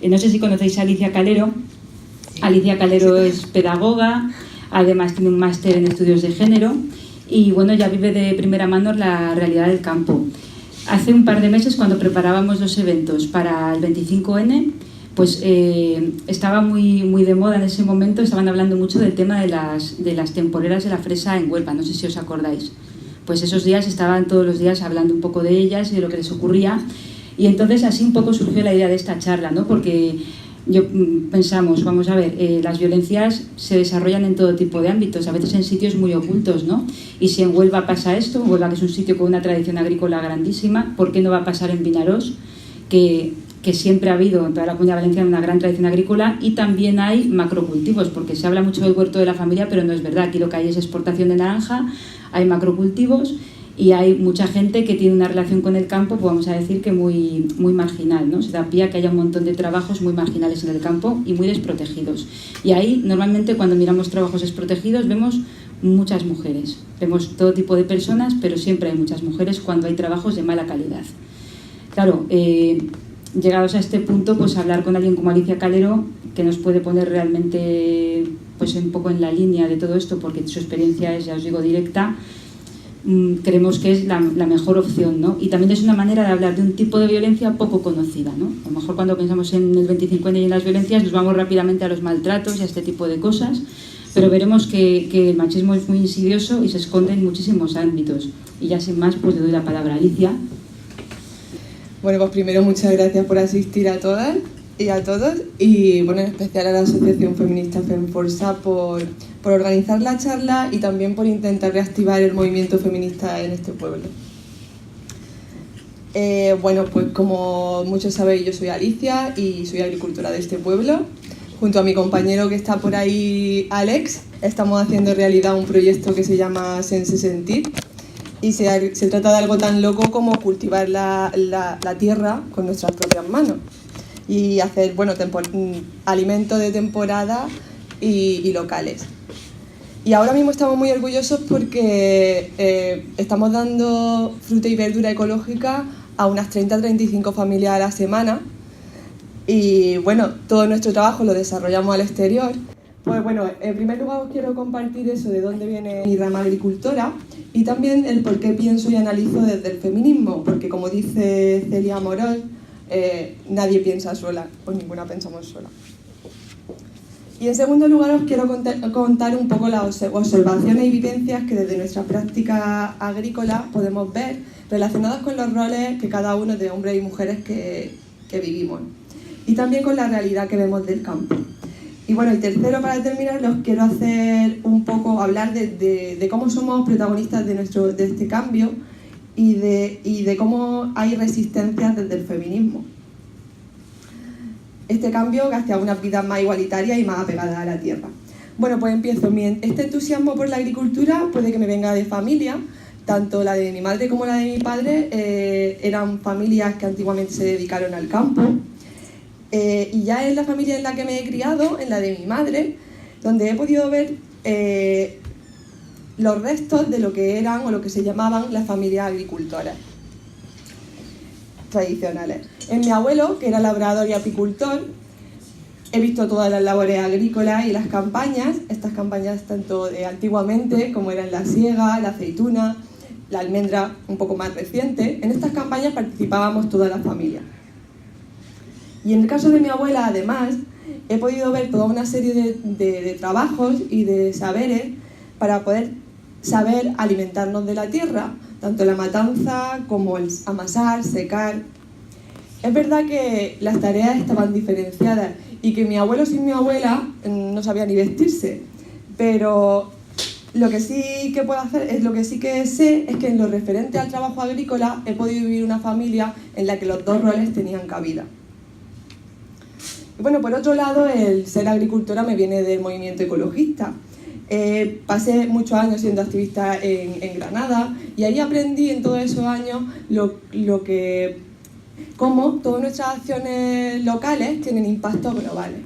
No sé si conocéis a Alicia Calero. Alicia Calero es pedagoga, además tiene un máster en estudios de género y bueno, ya vive de primera mano la realidad del campo. Hace un par de meses, cuando preparábamos los eventos para el 25N, pues estaba muy de moda en ese momento, estaban hablando mucho del tema de las temporeras de la fresa en Huelva, no sé si os acordáis. Pues esos días estaban todos los días hablando un poco de ellas y de lo que les ocurría, y entonces así un poco surgió la idea de esta charla, ¿no? Porque pensamos, vamos a ver, las violencias se desarrollan en todo tipo de ámbitos, a veces en sitios muy ocultos, ¿no? Y si en Huelva pasa esto, Huelva que es un sitio con una tradición agrícola grandísima, ¿por qué no va a pasar en Vinarós, que siempre ha habido en toda la Comunidad Valenciana una gran tradición agrícola, y también hay macrocultivos, porque se habla mucho del huerto de la familia, pero no es verdad. Aquí lo que hay es exportación de naranja, hay macrocultivos y hay mucha gente que tiene una relación con el campo, pues vamos a decir que muy marginal, ¿no? Se da pie a que haya un montón de trabajos muy marginales en el campo y muy desprotegidos. Y ahí, normalmente, cuando miramos trabajos desprotegidos, vemos muchas mujeres. Vemos todo tipo de personas, pero siempre hay muchas mujeres cuando hay trabajos de mala calidad. Claro, llegados a este punto, pues hablar con alguien como Alicia Calero, que nos puede poner realmente pues un poco en la línea de todo esto, porque su experiencia es, ya os digo, directa, creemos que es la mejor opción, ¿no? Y también es una manera de hablar de un tipo de violencia poco conocida, ¿no? A lo mejor cuando pensamos en el 25N y en las violencias nos vamos rápidamente a los maltratos y a este tipo de cosas, pero veremos que el machismo es muy insidioso y se esconde en muchísimos ámbitos. Y ya sin más, pues le doy la palabra a Alicia. Bueno, pues primero muchas gracias por asistir a todas y a todos, y bueno, en especial a la Asociación Feminista FemForsa por organizar la charla y también por intentar reactivar el movimiento feminista en este pueblo. Bueno, pues como muchos sabéis, yo soy Alicia y soy agricultora de este pueblo. Junto a mi compañero que está por ahí, Alex, estamos haciendo realidad un proyecto que se llama Sense Sentir, y se trata de algo tan loco como cultivar la tierra con nuestras propias manos y hacer, bueno, alimentos de temporada y locales. Y ahora mismo estamos muy orgullosos porque estamos dando fruta y verdura ecológica a unas 30-35 familias a la semana, y bueno, todo nuestro trabajo lo desarrollamos al exterior. Pues bueno, en primer lugar os quiero compartir eso de dónde viene mi rama agricultora y también el por qué pienso y analizo desde el feminismo, porque como dice Celia Morol, nadie piensa sola, o ninguna pensamos sola. Y en segundo lugar os quiero contar un poco las observaciones y vivencias que desde nuestra práctica agrícola podemos ver relacionadas con los roles que cada uno de hombres y mujeres que vivimos, y también con la realidad que vemos del campo. Y bueno, y tercero, para terminar, os quiero hacer un poco hablar de cómo somos protagonistas de este cambio y de cómo hay resistencias desde el feminismo. Este cambio hacia una vida más igualitaria y más apegada a la tierra. Bueno, pues empiezo. Este entusiasmo por la agricultura puede que me venga de familia. Tanto la de mi madre como la de mi padre eran familias que antiguamente se dedicaron al campo. Y ya en la familia en la que me he criado, en la de mi madre, donde he podido ver los restos de lo que eran o lo que se llamaban las familias agricultoras tradicionales. En mi abuelo, que era labrador y apicultor, he visto todas las labores agrícolas y las campañas, estas campañas tanto de antiguamente como eran la siega, la aceituna, la almendra un poco más reciente. En estas campañas participábamos toda la familia. Y en el caso de mi abuela, además, he podido ver toda una serie de trabajos y de saberes para poder saber alimentarnos de la tierra, tanto la matanza como el amasar, secar. Es verdad que las tareas estaban diferenciadas y que mi abuelo sin mi abuela no sabía ni vestirse, pero lo que sí que puedo hacer, lo que sí que sé es que en lo referente al trabajo agrícola he podido vivir una familia en la que los dos roles tenían cabida. Y bueno, por otro lado, el ser agricultora me viene del movimiento ecologista. Pasé muchos años siendo activista en Granada y ahí aprendí en todos esos años cómo todas nuestras acciones locales tienen impactos globales.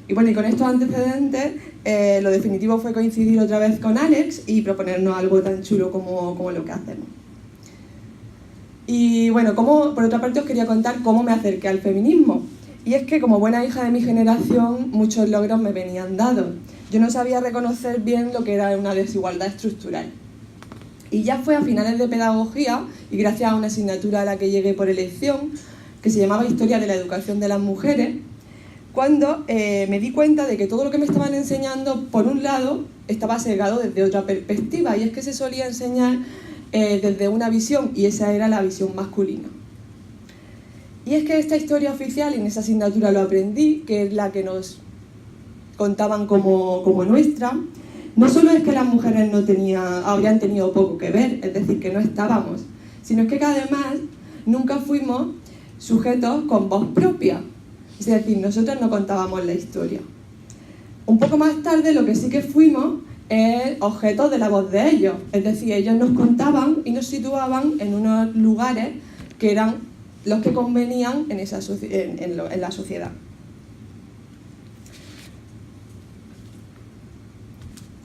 Y bueno, y con estos antecedentes, lo definitivo fue coincidir otra vez con Alex y proponernos algo tan chulo como lo que hacemos. Y bueno, por otra parte os quería contar cómo me acerqué al feminismo. Y es que como buena hija de mi generación, muchos logros me venían dados. Yo no sabía reconocer bien lo que era una desigualdad estructural. Y ya fue a finales de pedagogía, y gracias a una asignatura a la que llegué por elección, que se llamaba Historia de la Educación de las Mujeres, cuando me di cuenta de que todo lo que me estaban enseñando, por un lado, estaba sesgado desde otra perspectiva, y es que se solía enseñar desde una visión, y esa era la visión masculina. Y es que esta historia oficial, y en esa asignatura lo aprendí, que es la que nos contaban como nuestra, no solo es que las mujeres habrían tenido poco que ver, es decir, que no estábamos, sino que además nunca fuimos sujetos con voz propia, es decir, nosotros no contábamos la historia. Un poco más tarde lo que sí que fuimos es objeto de la voz de ellos, es decir, ellos nos contaban y nos situaban en unos lugares que eran los que convenían en la sociedad.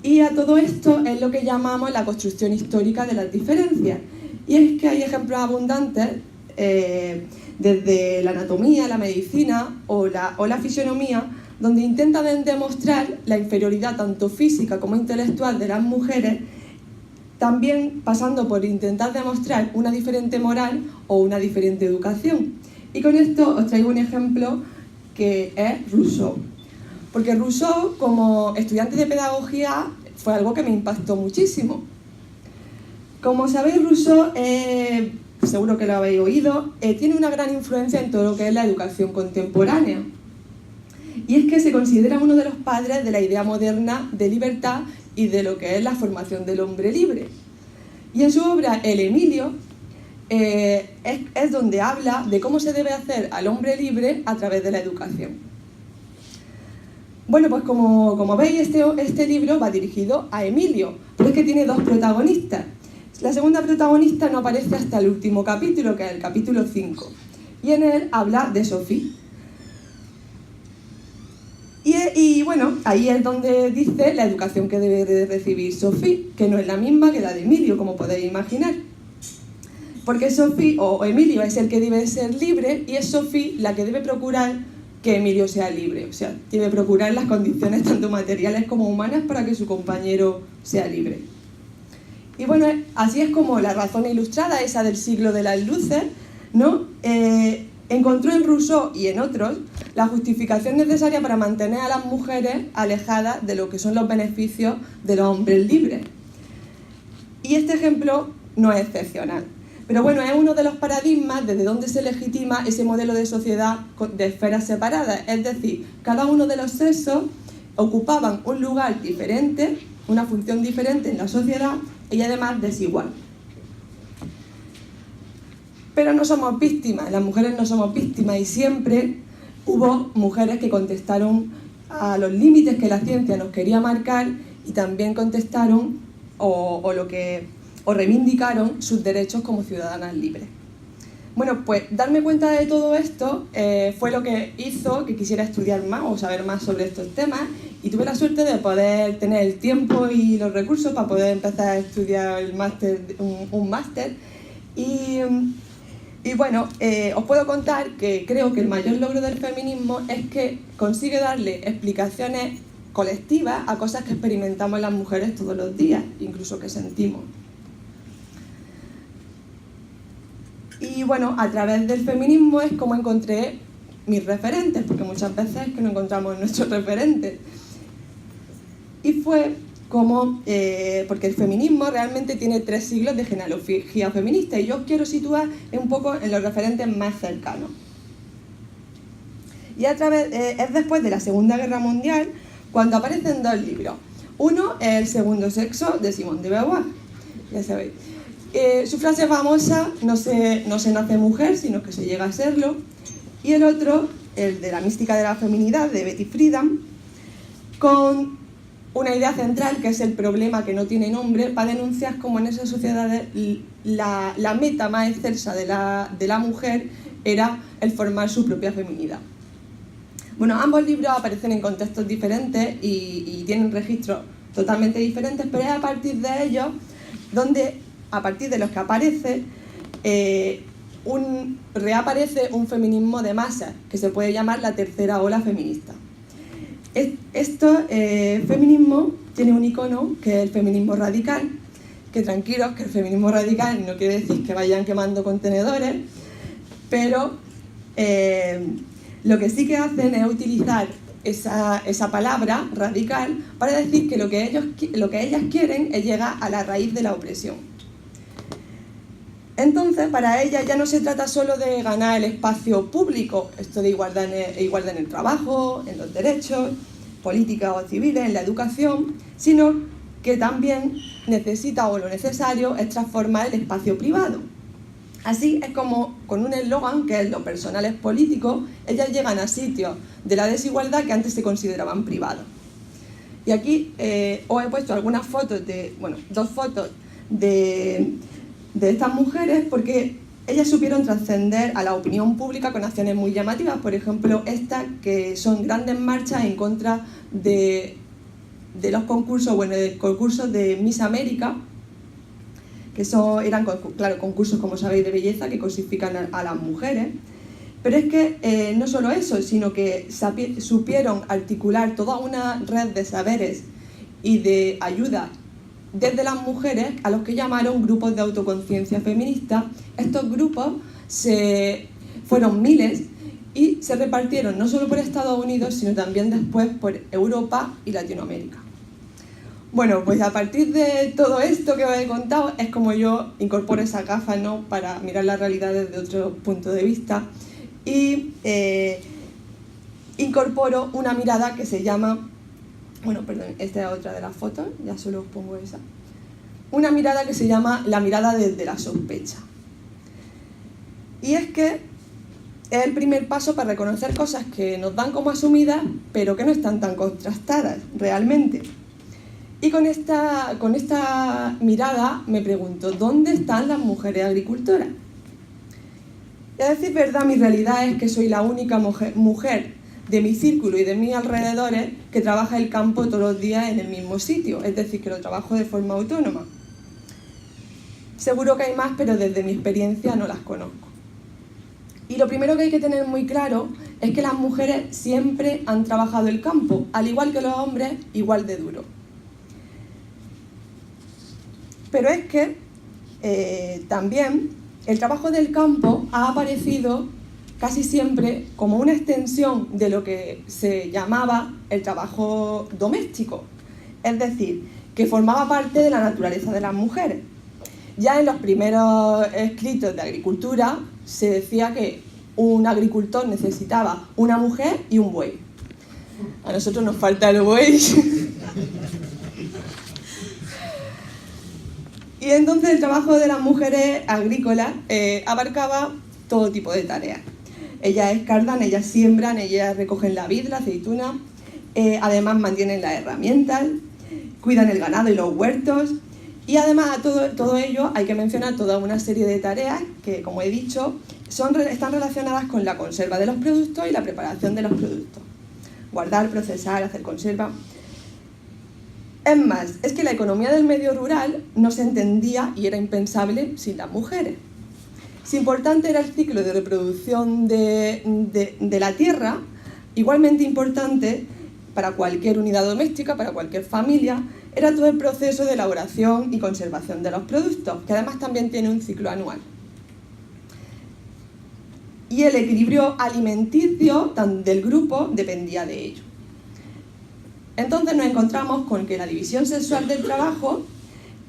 Y a todo esto es lo que llamamos la construcción histórica de las diferencias. Y es que hay ejemplos abundantes desde la anatomía, la medicina o la fisionomía, donde intentan demostrar la inferioridad tanto física como intelectual de las mujeres, también pasando por intentar demostrar una diferente moral o una diferente educación. Y con esto os traigo un ejemplo que es Rousseau. Porque Rousseau, como estudiante de pedagogía, fue algo que me impactó muchísimo. Como sabéis, Rousseau, seguro que lo habéis oído, tiene una gran influencia en todo lo que es la educación contemporánea. Y es que se considera uno de los padres de la idea moderna de libertad y de lo que es la formación del hombre libre. Y en su obra El Emilio es donde habla de cómo se debe hacer al hombre libre a través de la educación. Bueno, pues como veis, este libro va dirigido a Emilio, pero es que tiene dos protagonistas. La segunda protagonista no aparece hasta el último capítulo, que es el capítulo 5, y en él habla de Sophie. Y bueno, ahí es donde dice la educación que debe de recibir Sophie, que no es la misma que la de Emilio, como podéis imaginar. Porque Sophie o Emilio es el que debe ser libre y es Sophie la que debe procurar que Emilio sea libre. O sea, debe procurar las condiciones tanto materiales como humanas para que su compañero sea libre. Y bueno, así es como la razón ilustrada, esa del siglo de las luces, ¿no? Encontró en Rousseau y en otros la justificación necesaria para mantener a las mujeres alejadas de lo que son los beneficios de los hombres libres. Y este ejemplo no es excepcional. Pero bueno, es uno de los paradigmas desde donde se legitima ese modelo de sociedad de esferas separadas. Es decir, cada uno de los sexos ocupaban un lugar diferente, una función diferente en la sociedad y además desigual. Pero no somos víctimas, las mujeres no somos víctimas y siempre hubo mujeres que contestaron a los límites que la ciencia nos quería marcar y también contestaron o reivindicaron sus derechos como ciudadanas libres. Bueno, pues darme cuenta de todo esto fue lo que hizo que quisiera estudiar más o saber más sobre estos temas y tuve la suerte de poder tener el tiempo y los recursos para poder empezar a estudiar un máster y bueno, os puedo contar que creo que el mayor logro del feminismo es que consigue darle explicaciones colectivas a cosas que experimentamos las mujeres todos los días, incluso que sentimos. Y bueno, a través del feminismo es como encontré mis referentes, porque muchas veces es que no encontramos nuestros referentes. Y fue como, porque el feminismo realmente tiene 3 siglos de genealogía feminista y yo os quiero situar un poco en los referentes más cercanos. Y es después de la Segunda Guerra Mundial cuando aparecen 2 libros. Uno es El segundo sexo de Simone de Beauvoir, ya sabéis. Su frase famosa, no se nace mujer, sino que se llega a serlo. Y el otro, el de La mística de la feminidad, de Betty Friedan, con una idea central, que es el problema que no tiene nombre, para denunciar cómo en esas sociedades la meta más excelsa de la mujer era el formar su propia feminidad. Bueno, ambos libros aparecen en contextos diferentes y tienen registros totalmente diferentes, pero es a partir de ellos donde, a partir de los que aparece reaparece un feminismo de masas, que se puede llamar la tercera ola feminista. Feminismo tiene un icono, que es el feminismo radical, que tranquilos, que el feminismo radical no quiere decir que vayan quemando contenedores, pero lo que sí que hacen es utilizar esa palabra radical para decir que lo que ellas quieren es llegar a la raíz de la opresión. Entonces, para ellas ya no se trata solo de ganar el espacio público, esto de igualdad en el trabajo, en los derechos, políticas o civiles, en la educación, sino que también necesita, o lo necesario, es transformar el espacio privado. Así es como, con un eslogan que es lo personal es político, ellas llegan a sitios de la desigualdad que antes se consideraban privados. Y aquí os he puesto algunas fotos, dos fotos de estas mujeres, porque ellas supieron trascender a la opinión pública con acciones muy llamativas. Por ejemplo, estas que son grandes marchas en contra de los concursos, del concurso de Miss América, que eran concursos, como sabéis, de belleza que cosifican a las mujeres. Pero es que no solo eso, sino que supieron articular toda una red de saberes y de ayuda desde las mujeres a los que llamaron grupos de autoconciencia feminista. Estos grupos fueron miles y se repartieron no solo por Estados Unidos, sino también después por Europa y Latinoamérica. Bueno, pues a partir de todo esto que os he contado es como yo incorporo esas gafas, ¿no?, para mirar la realidad desde otro punto de vista, y incorporo una mirada que se llama, esta es otra de las fotos, ya solo os pongo esa, una mirada que se llama la mirada desde la sospecha. Y es que es el primer paso para reconocer cosas que nos dan como asumidas, pero que no están tan contrastadas realmente. Y con esta mirada me pregunto, ¿dónde están las mujeres agricultoras? Y a decir verdad, mi realidad es que soy la única mujer de mi círculo y de mis alrededores que trabaja el campo todos los días en el mismo sitio, es decir, que lo trabajo de forma autónoma. Seguro que hay más, pero desde mi experiencia no las conozco. Y lo primero que hay que tener muy claro es que las mujeres siempre han trabajado el campo, al igual que los hombres, igual de duro. Pero es que también el trabajo del campo ha aparecido casi siempre como una extensión de lo que se llamaba el trabajo doméstico, es decir, que formaba parte de la naturaleza de las mujeres. Ya en los primeros escritos de agricultura se decía que un agricultor necesitaba una mujer y un buey. A nosotros nos falta el buey. Y entonces el trabajo de las mujeres agrícolas abarcaba todo tipo de tareas. Ellas escardan, ellas siembran, ellas recogen la vid, la aceituna, además mantienen las herramientas, cuidan el ganado y los huertos, y además a todo ello hay que mencionar toda una serie de tareas que, como he dicho, están relacionadas con la conserva de los productos y la preparación de los productos. Guardar, procesar, hacer conserva. Es más, es que la economía del medio rural no se entendía y era impensable sin las mujeres. Si importante era el ciclo de reproducción de la tierra, igualmente importante para cualquier unidad doméstica, para cualquier familia, era todo el proceso de elaboración y conservación de los productos, que además también tiene un ciclo anual. Y el equilibrio alimenticio del grupo dependía de ello. Entonces nos encontramos con que la división sexual del trabajo,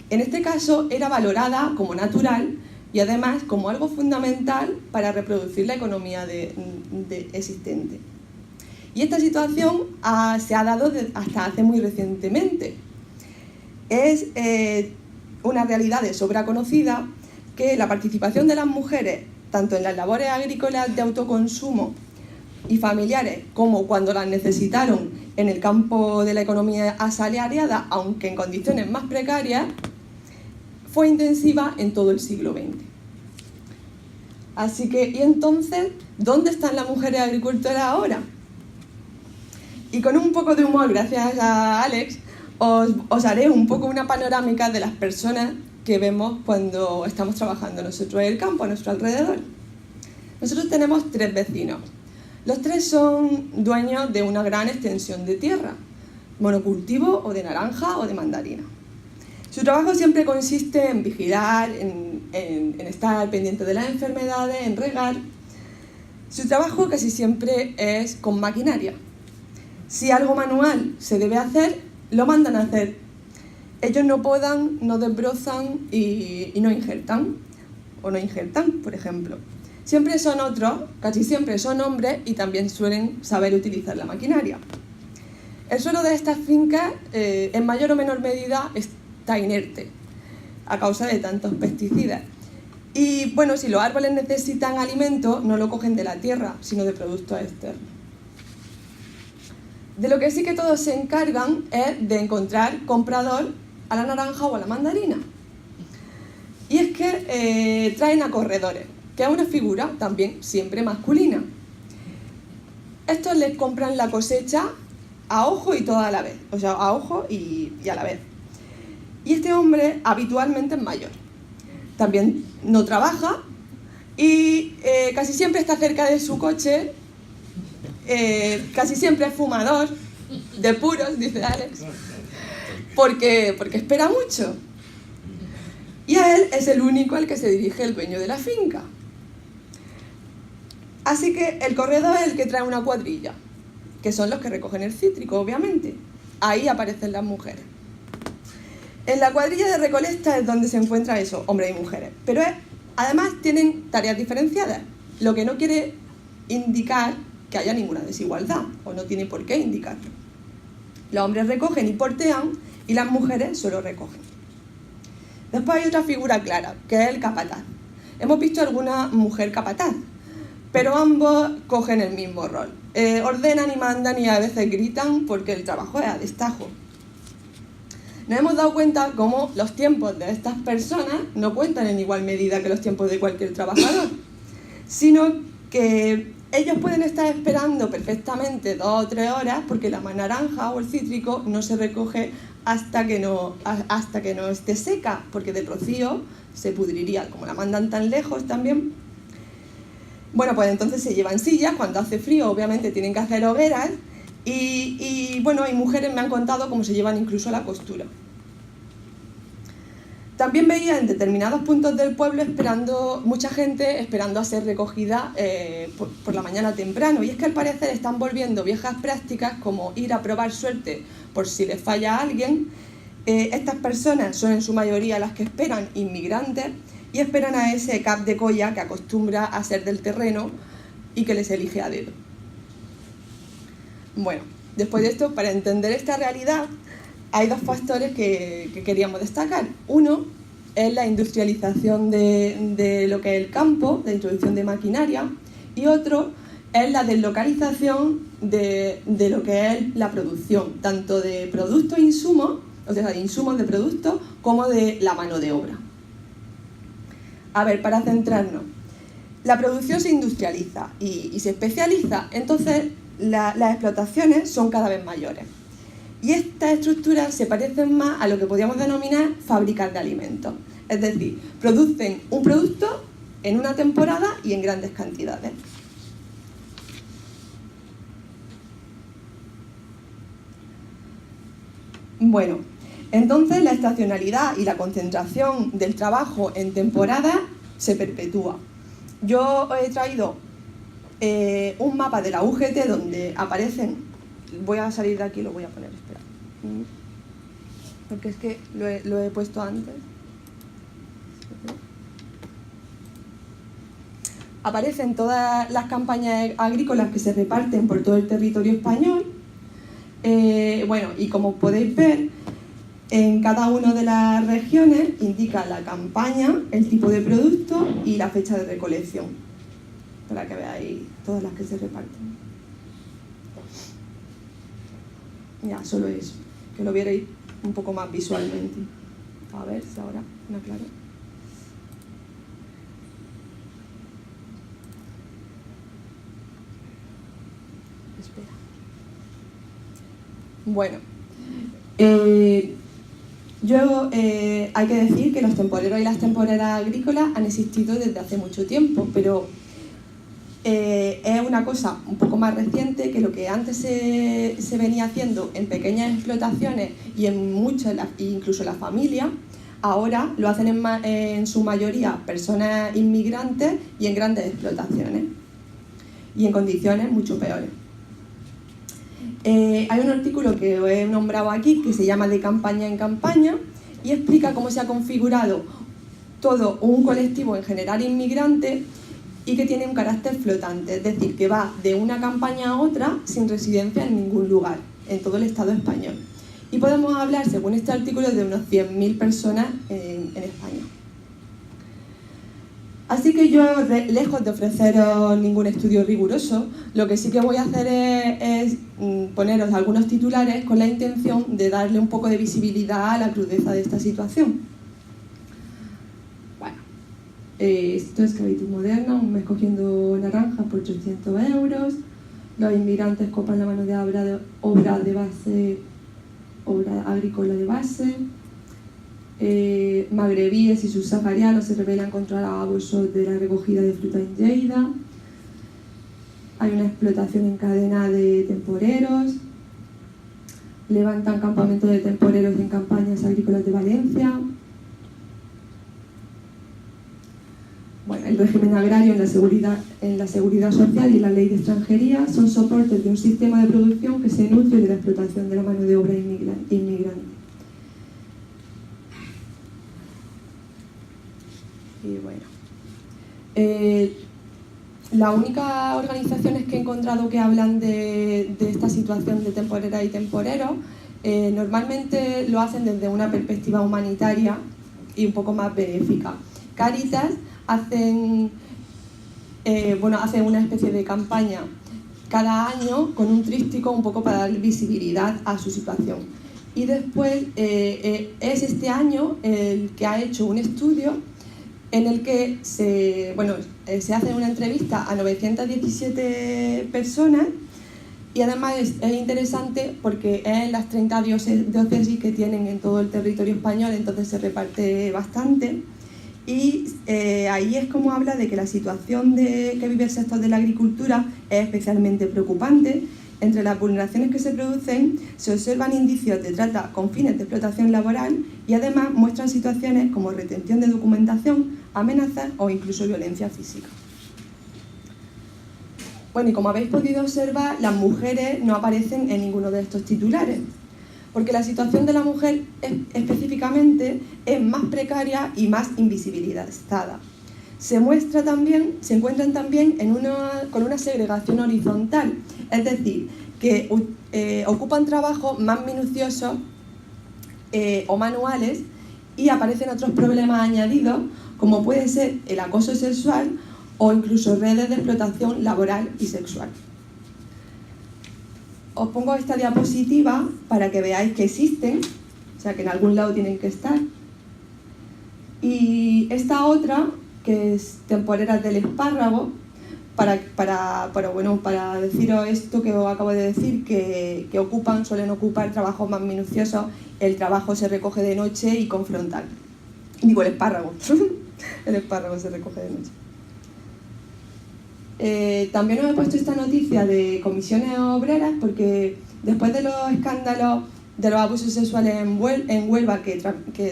en este caso, era valorada como natural y además como algo fundamental para reproducir la economía existente. Y esta situación se ha dado hasta hace muy recientemente. Es una realidad de sobra conocida que la participación de las mujeres, tanto en las labores agrícolas de autoconsumo y familiares, como cuando las necesitaron en el campo de la economía asalariada, aunque en condiciones más precarias, fue intensiva en todo el siglo XX. Así que, ¿y entonces dónde están las mujeres agricultoras ahora? Y con un poco de humor, gracias a Alex, os haré un poco una panorámica de las personas que vemos cuando estamos trabajando nosotros en el campo, a nuestro alrededor. Nosotros tenemos 3 vecinos. Los 3 son dueños de una gran extensión de tierra, monocultivo o de naranja o de mandarina. Su trabajo siempre consiste en vigilar, en estar pendiente de las enfermedades, en regar. Su trabajo casi siempre es con maquinaria. Si algo manual se debe hacer, lo mandan a hacer. Ellos no podan, no desbrozan y no injertan, por ejemplo. Siempre son otros, casi siempre son hombres y también suelen saber utilizar la maquinaria. El suelo de estas fincas, en mayor o menor medida, está inerte a causa de tantos pesticidas. Y bueno, si los árboles necesitan alimento, no lo cogen de la tierra, sino de productos externos. De lo que sí que todos se encargan es de encontrar comprador a la naranja o a la mandarina. Y es que traen a corredores, que es una figura también siempre masculina. Estos les compran la cosecha a ojo y toda a la vez, o sea, a ojo y a la vez. Y este hombre habitualmente es mayor. También no trabaja y casi siempre está cerca de su coche, casi siempre es fumador de puros, dice Alex, porque espera mucho. Y a él es el único al que se dirige el dueño de la finca. Así que el corredor es el que trae una cuadrilla, que son los que recogen el cítrico, obviamente. Ahí aparecen las mujeres. En la cuadrilla de recolecta es donde se encuentran eso, hombres y mujeres. Pero además tienen tareas diferenciadas, lo que no quiere indicar que haya ninguna desigualdad, o no tiene por qué indicarlo. Los hombres recogen y portean, y las mujeres solo recogen. Después hay otra figura clara, que es el capataz. Hemos visto alguna mujer capataz, pero ambos cogen el mismo rol. Ordenan y mandan y a veces gritan porque el trabajo es a destajo. Nos hemos dado cuenta cómo los tiempos de estas personas no cuentan en igual medida que los tiempos de cualquier trabajador, sino que ellos pueden estar esperando perfectamente 2 o 3 horas porque la naranja o el cítrico no se recoge hasta que no esté seca, porque de rocío se pudriría, como la mandan tan lejos también. Bueno, pues entonces se llevan sillas, cuando hace frío obviamente tienen que hacer hogueras y bueno, hay mujeres me han contado cómo se llevan incluso la costura. También veía en determinados puntos del pueblo mucha gente esperando a ser recogida por la mañana temprano. Y es que al parecer están volviendo viejas prácticas como ir a probar suerte por si les falla a alguien. Estas personas son en su mayoría las que esperan inmigrantes y esperan a ese cap de colla que acostumbra a ser del terreno y que les elige a dedo. Bueno, después de esto, para entender esta realidad, hay 2 factores que queríamos destacar. Uno es la industrialización de lo que es el campo, la introducción de maquinaria, y otro es la deslocalización de lo que es la producción, tanto de productos e insumos, o sea, de insumos de productos, como de la mano de obra. A ver, para centrarnos, la producción se industrializa y se especializa, entonces las explotaciones son cada vez mayores. Y estas estructuras se parecen más a lo que podríamos denominar fábricas de alimentos. Es decir, producen un producto en una temporada y en grandes cantidades. Bueno, entonces la estacionalidad y la concentración del trabajo en temporada se perpetúa. Yo os he traído un mapa de la UGT donde aparecen. Voy a salir de aquí y lo voy a poner, espera. Porque es que lo he puesto antes. Aparecen todas las campañas agrícolas que se reparten por todo el territorio español. Bueno, y como podéis ver, en cada una de las regiones indica la campaña, el tipo de producto y la fecha de recolección, para que veáis todas las que se reparten. Ya, solo eso, que lo vierais un poco más visualmente. A ver si ahora me aclaro. Espera. Bueno, hay que decir que los temporeros y las temporeras agrícolas han existido desde hace mucho tiempo, pero es una cosa un poco más reciente, que lo que antes se venía haciendo en pequeñas explotaciones y en muchas, incluso la familia, ahora lo hacen en su mayoría personas inmigrantes y en grandes explotaciones y en condiciones mucho peores. Hay un artículo que os he nombrado aquí que se llama De campaña en campaña y explica cómo se ha configurado todo un colectivo en general inmigrante y que tiene un carácter flotante, es decir, que va de una campaña a otra sin residencia en ningún lugar, en todo el Estado español. Y podemos hablar, según este artículo, de unos 100.000 personas en España. Así que yo, lejos de ofreceros ningún estudio riguroso, lo que sí que voy a hacer es poneros algunos titulares con la intención de darle un poco de visibilidad a la crudeza de esta situación. Bueno, esto es esclavitud moderna, un mes cogiendo naranjas por 300 euros, los inmigrantes copan la mano de obra de base, obra agrícola de base, magrebíes y subsaharianos se rebelan contra los abusos de la recogida de fruta en Lleida, hay una explotación en cadena de temporeros, levantan campamentos de temporeros en campañas agrícolas de Valencia. Bueno, el régimen agrario en la seguridad social y la ley de extranjería son soportes de un sistema de producción que se nutre de la explotación de la mano de obra inmigrante. Y bueno, las únicas organizaciones que he encontrado que hablan de esta situación de temporeras y temporeros normalmente lo hacen desde una perspectiva humanitaria y un poco más benéfica. Cáritas hacen una especie de campaña cada año con un tríptico un poco para dar visibilidad a su situación. Y después es este año el que ha hecho un estudio en el que se hace una entrevista a 917 personas y además es interesante porque es en las 30 diócesis que tienen en todo el territorio español, entonces se reparte bastante. Y ahí es como habla de que la situación que vive el sector de la agricultura es especialmente preocupante. Entre las vulneraciones que se producen se observan indicios de trata con fines de explotación laboral y además muestran situaciones como retención de documentación, amenazas o incluso violencia física. Bueno, y como habéis podido observar, las mujeres no aparecen en ninguno de estos titulares, porque la situación de la mujer específicamente es más precaria y más invisibilizada. Se encuentran también con una segregación horizontal, es decir, que ocupan trabajos más minuciosos o manuales y aparecen otros problemas añadidos, como puede ser el acoso sexual o incluso redes de explotación laboral y sexual. Os pongo esta diapositiva para que veáis que existen, o sea que en algún lado tienen que estar. Y esta otra, que es temporeras del espárrago, para deciros esto que os acabo de decir, que suelen ocupar trabajos más minuciosos, el trabajo se recoge de noche y con frontal. Digo, el espárrago. El espárrago se recoge de noche. También os he puesto esta noticia de comisiones obreras porque después de los escándalos de los abusos sexuales en Huelva que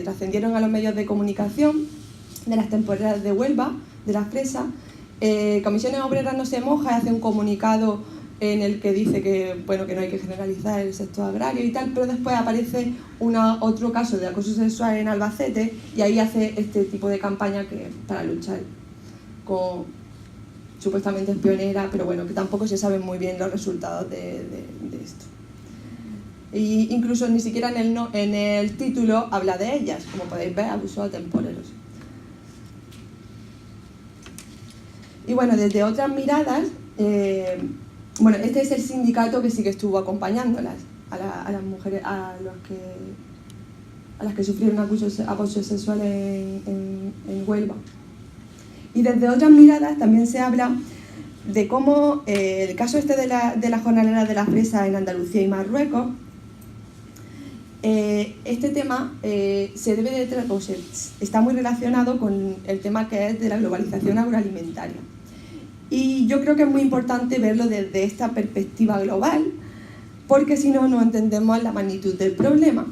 trascendieron a los medios de comunicación, de las temporeras de Huelva, de las fresas, Comisiones Obreras no se moja y hace un comunicado en el que dice que no hay que generalizar el sector agrario y tal, pero después aparece otro caso de acoso sexual en Albacete y ahí hace este tipo de campaña para luchar supuestamente es pionera, pero bueno, que tampoco se saben muy bien los resultados de esto. Y incluso ni siquiera en el título habla de ellas, como podéis ver, abusos a temporeros. Y bueno, desde otras miradas, este es el sindicato que sí que estuvo acompañándolas, a las mujeres, a las que sufrieron acoso sexual en Huelva. Y desde otras miradas también se habla de cómo el caso de la jornalera de la fresa en Andalucía y Marruecos, este tema está muy relacionado con el tema que es de la globalización agroalimentaria. Y yo creo que es muy importante verlo desde esta perspectiva global, porque si no, no entendemos la magnitud del problema.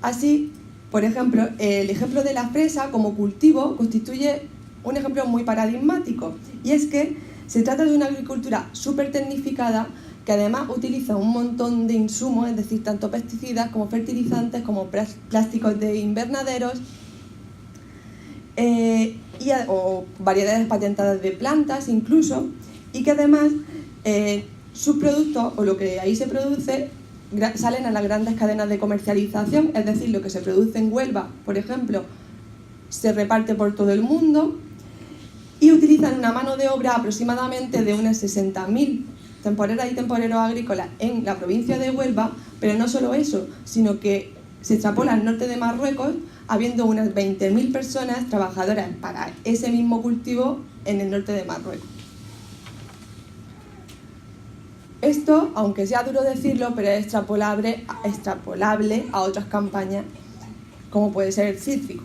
Así, por ejemplo, el ejemplo de la fresa como cultivo constituye un ejemplo muy paradigmático, y es que se trata de una agricultura súper tecnificada que además utiliza un montón de insumos, es decir, tanto pesticidas como fertilizantes, como plásticos de invernaderos, o variedades patentadas de plantas incluso, y que además sus productos, o lo que ahí se produce, salen a las grandes cadenas de comercialización, es decir, lo que se produce en Huelva, por ejemplo, se reparte por todo el mundo, y utilizan una mano de obra aproximadamente de unas 60.000 temporeras y temporeros agrícolas en la provincia de Huelva, pero no solo eso, sino que se extrapola al norte de Marruecos, habiendo unas 20.000 personas trabajadoras para ese mismo cultivo en el norte de Marruecos. Esto, aunque sea duro decirlo, pero es extrapolable a otras campañas, como puede ser el cítrico.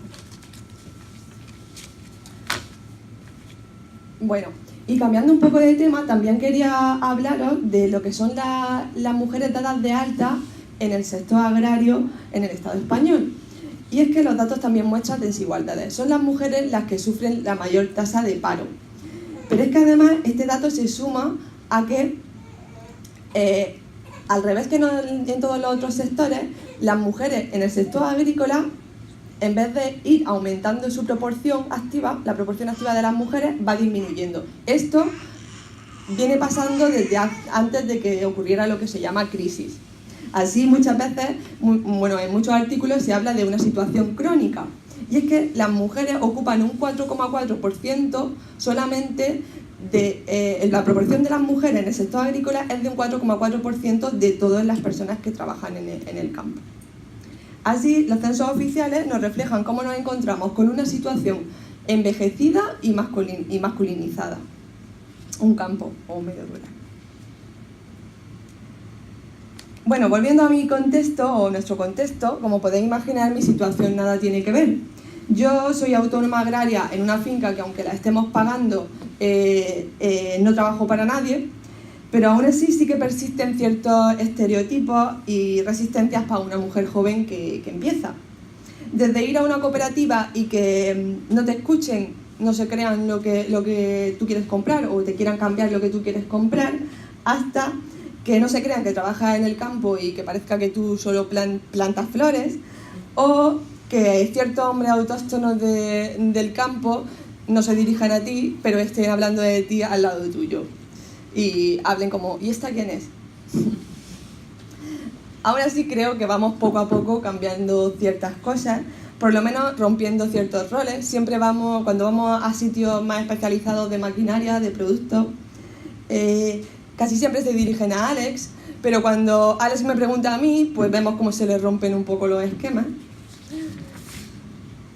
Bueno, y cambiando un poco de tema, también quería hablaros de lo que son las mujeres dadas de alta en el sector agrario en el Estado español. Y es que los datos también muestran desigualdades. Son las mujeres las que sufren la mayor tasa de paro. Pero es que además este dato se suma a que, al revés que en todos los otros sectores, las mujeres en el sector agrícola, en vez de ir aumentando su proporción activa, la proporción activa de las mujeres va disminuyendo. Esto viene pasando desde antes de que ocurriera lo que se llama crisis. Así, muchas veces, en muchos artículos se habla de una situación crónica. Y es que las mujeres ocupan un 4,4% solamente la proporción de las mujeres en el sector agrícola es de un 4,4% de todas las personas que trabajan en el campo. Así, los censos oficiales nos reflejan cómo nos encontramos con una situación envejecida y masculinizada. Un campo o un medio rural. Bueno, volviendo a mi contexto, o nuestro contexto, como podéis imaginar, mi situación nada tiene que ver. Yo soy autónoma agraria en una finca que, aunque la estemos pagando, no trabajo para nadie, pero aún así sí que persisten ciertos estereotipos y resistencias para una mujer joven que empieza. Desde ir a una cooperativa y que no te escuchen, no se crean lo que tú quieres comprar o te quieran cambiar lo que tú quieres comprar, hasta que no se crean que trabajas en el campo y que parezca que tú solo plantas flores, o que ciertos hombres autóctonos del campo no se dirijan a ti, pero estén hablando de ti al lado tuyo. Y hablen como, ¿y esta quién es? Ahora sí creo que vamos poco a poco cambiando ciertas cosas, por lo menos rompiendo ciertos roles. Siempre cuando vamos a sitios más especializados de maquinaria, de productos, casi siempre se dirigen a Alex, pero cuando Alex me pregunta a mí, pues vemos cómo se le rompen un poco los esquemas.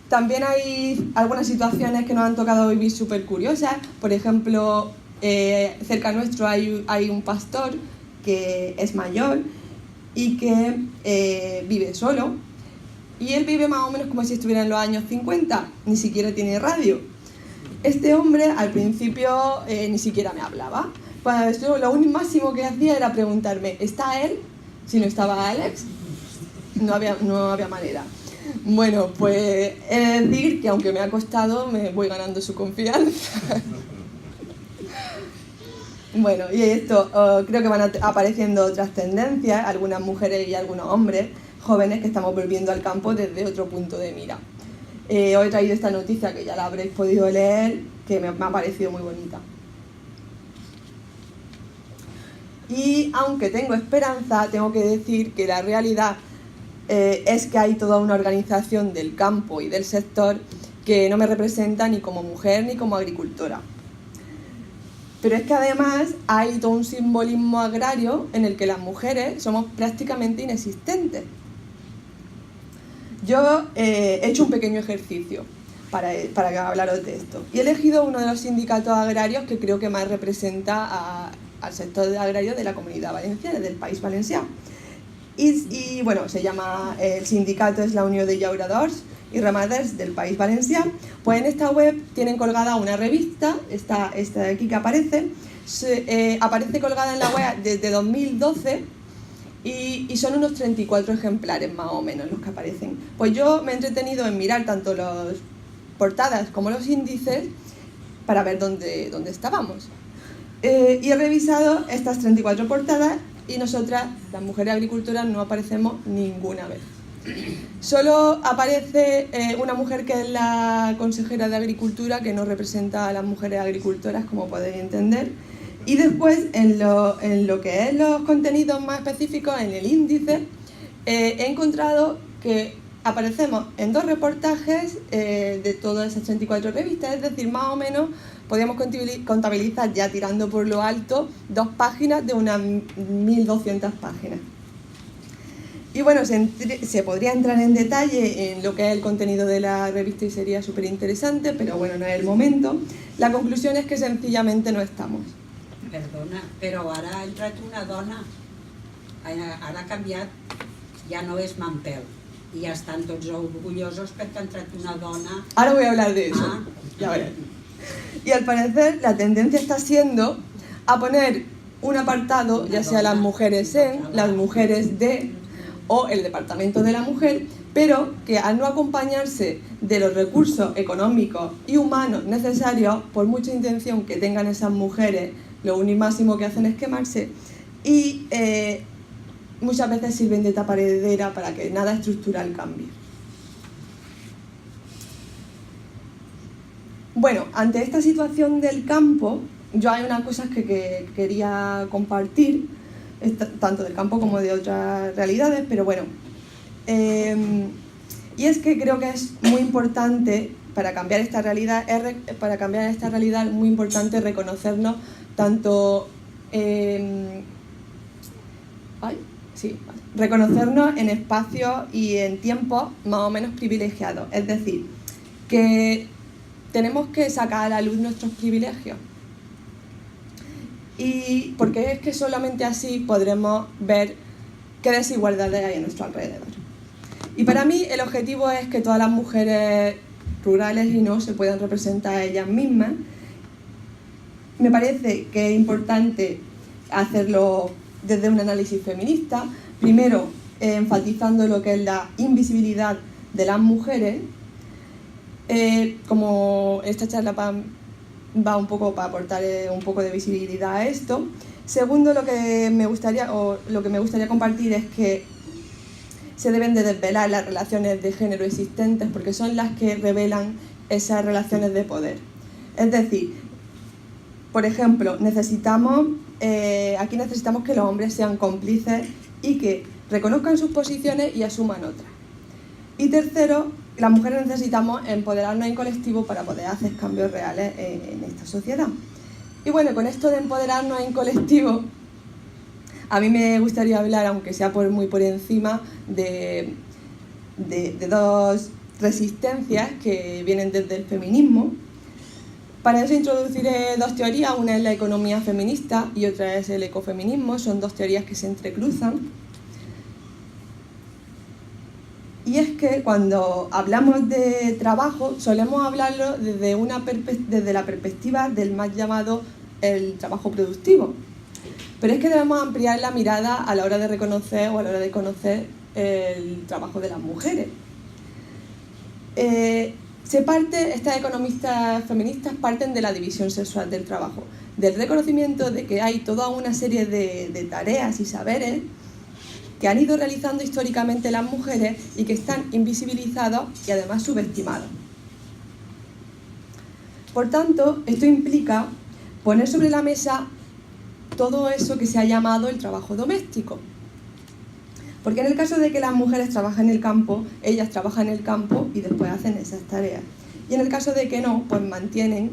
También hay algunas situaciones que nos han tocado vivir súper curiosas. Por ejemplo, cerca nuestro hay un pastor que es mayor y que vive solo, y él vive más o menos como si estuviera en los años 50, ni siquiera tiene radio. Este hombre al principio ni siquiera me hablaba. Pues yo lo máximo que hacía era preguntarme, ¿está él? Si no estaba Alex, no había manera. Bueno, pues he de decir que aunque me ha costado, me voy ganando su confianza. Bueno, y esto, creo que van apareciendo otras tendencias, algunas mujeres y algunos hombres jóvenes que estamos volviendo al campo desde otro punto de mira. Hoy he traído esta noticia que ya la habréis podido leer, que me ha parecido muy bonita. Y aunque tengo esperanza, tengo que decir que la realidad es que hay toda una organización del campo y del sector que no me representa ni como mujer ni como agricultora. Pero es que además hay todo un simbolismo agrario en el que las mujeres somos prácticamente inexistentes. Yo he hecho un pequeño ejercicio para hablaros de esto. Y he elegido uno de los sindicatos agrarios que creo que más representa al sector agrario de la Comunidad Valenciana, del País Valencià. Y bueno, el sindicato es la Unió de Llauradors y ramaders del País Valencià, pues en esta web tienen colgada una revista, esta de aquí que aparece, aparece colgada en la web desde 2012 y son unos 34 ejemplares más o menos los que aparecen. Pues yo me he entretenido en mirar tanto las portadas como los índices para ver dónde estábamos. Y he revisado estas 34 portadas y nosotras, las mujeres agricultoras, no aparecemos ninguna vez. Solo aparece una mujer que es la consejera de Agricultura, que no representa a las mujeres agricultoras, como podéis entender. Y después, en lo que es los contenidos más específicos, en el índice, he encontrado que aparecemos en 2 reportajes de todas esas 34 revistas, es decir, más o menos podríamos contabilizar, ya tirando por lo alto, 2 páginas de unas 1200 páginas. Y bueno, se podría entrar en detalle en lo que es el contenido de la revista y sería súper interesante, pero bueno, no es el momento. La conclusión es que sencillamente no estamos. Perdona, però ara ha entrat una dona, ara ha canviat, ja no és Manpel, i ja estan tots orgullosos perquè ha entrat una dona... Ahora voy a hablar de eso, ya verás. Y al parecer la tendencia está siendo a poner un apartado, ya sea las mujeres en, las mujeres de o el departamento de la mujer, pero que al no acompañarse de los recursos económicos y humanos necesarios, por mucha intención que tengan esas mujeres, lo único máximo que hacen es quemarse y muchas veces sirven de tapadera para que nada estructural cambie. Bueno, ante esta situación del campo, yo hay unas cosas que quería compartir, tanto del campo como de otras realidades, pero bueno. Y es que creo que es muy importante, para cambiar esta realidad, muy importante reconocernos tanto... reconocernos en espacios y en tiempos más o menos privilegiados. Es decir, que tenemos que sacar a la luz nuestros privilegios. Y porque es que solamente así podremos ver qué desigualdades hay a nuestro alrededor. Y para mí el objetivo es que todas las mujeres rurales y no se puedan representar a ellas mismas. Me parece que es importante hacerlo desde un análisis feminista, primero enfatizando lo que es la invisibilidad de las mujeres, como esta charla va un poco para aportar un poco de visibilidad a esto. Segundo, lo que me gustaría compartir es que se deben de desvelar las relaciones de género existentes porque son las que revelan esas relaciones de poder. Es decir, por ejemplo, aquí necesitamos que los hombres sean cómplices y que reconozcan sus posiciones y asuman otras. Y tercero, las mujeres necesitamos empoderarnos en colectivo para poder hacer cambios reales en esta sociedad. Y bueno, con esto de empoderarnos en colectivo, a mí me gustaría hablar, aunque sea muy por encima, de 2 resistencias que vienen desde el feminismo. Para eso introduciré 2 teorías, una es la economía feminista y otra es el ecofeminismo, son 2 teorías que se entrecruzan. Y es que cuando hablamos de trabajo solemos hablarlo desde la perspectiva del más llamado el trabajo productivo. Pero es que debemos ampliar la mirada a la hora de reconocer o a la hora de conocer el trabajo de las mujeres. Estas economistas feministas parten de la división sexual del trabajo, del reconocimiento de que hay toda una serie de tareas y saberes que han ido realizando históricamente las mujeres y que están invisibilizados y además subestimados. Por tanto, esto implica poner sobre la mesa todo eso que se ha llamado el trabajo doméstico. Porque en el caso de que las mujeres trabajan en el campo, ellas trabajan en el campo y después hacen esas tareas. Y en el caso de que no, pues mantienen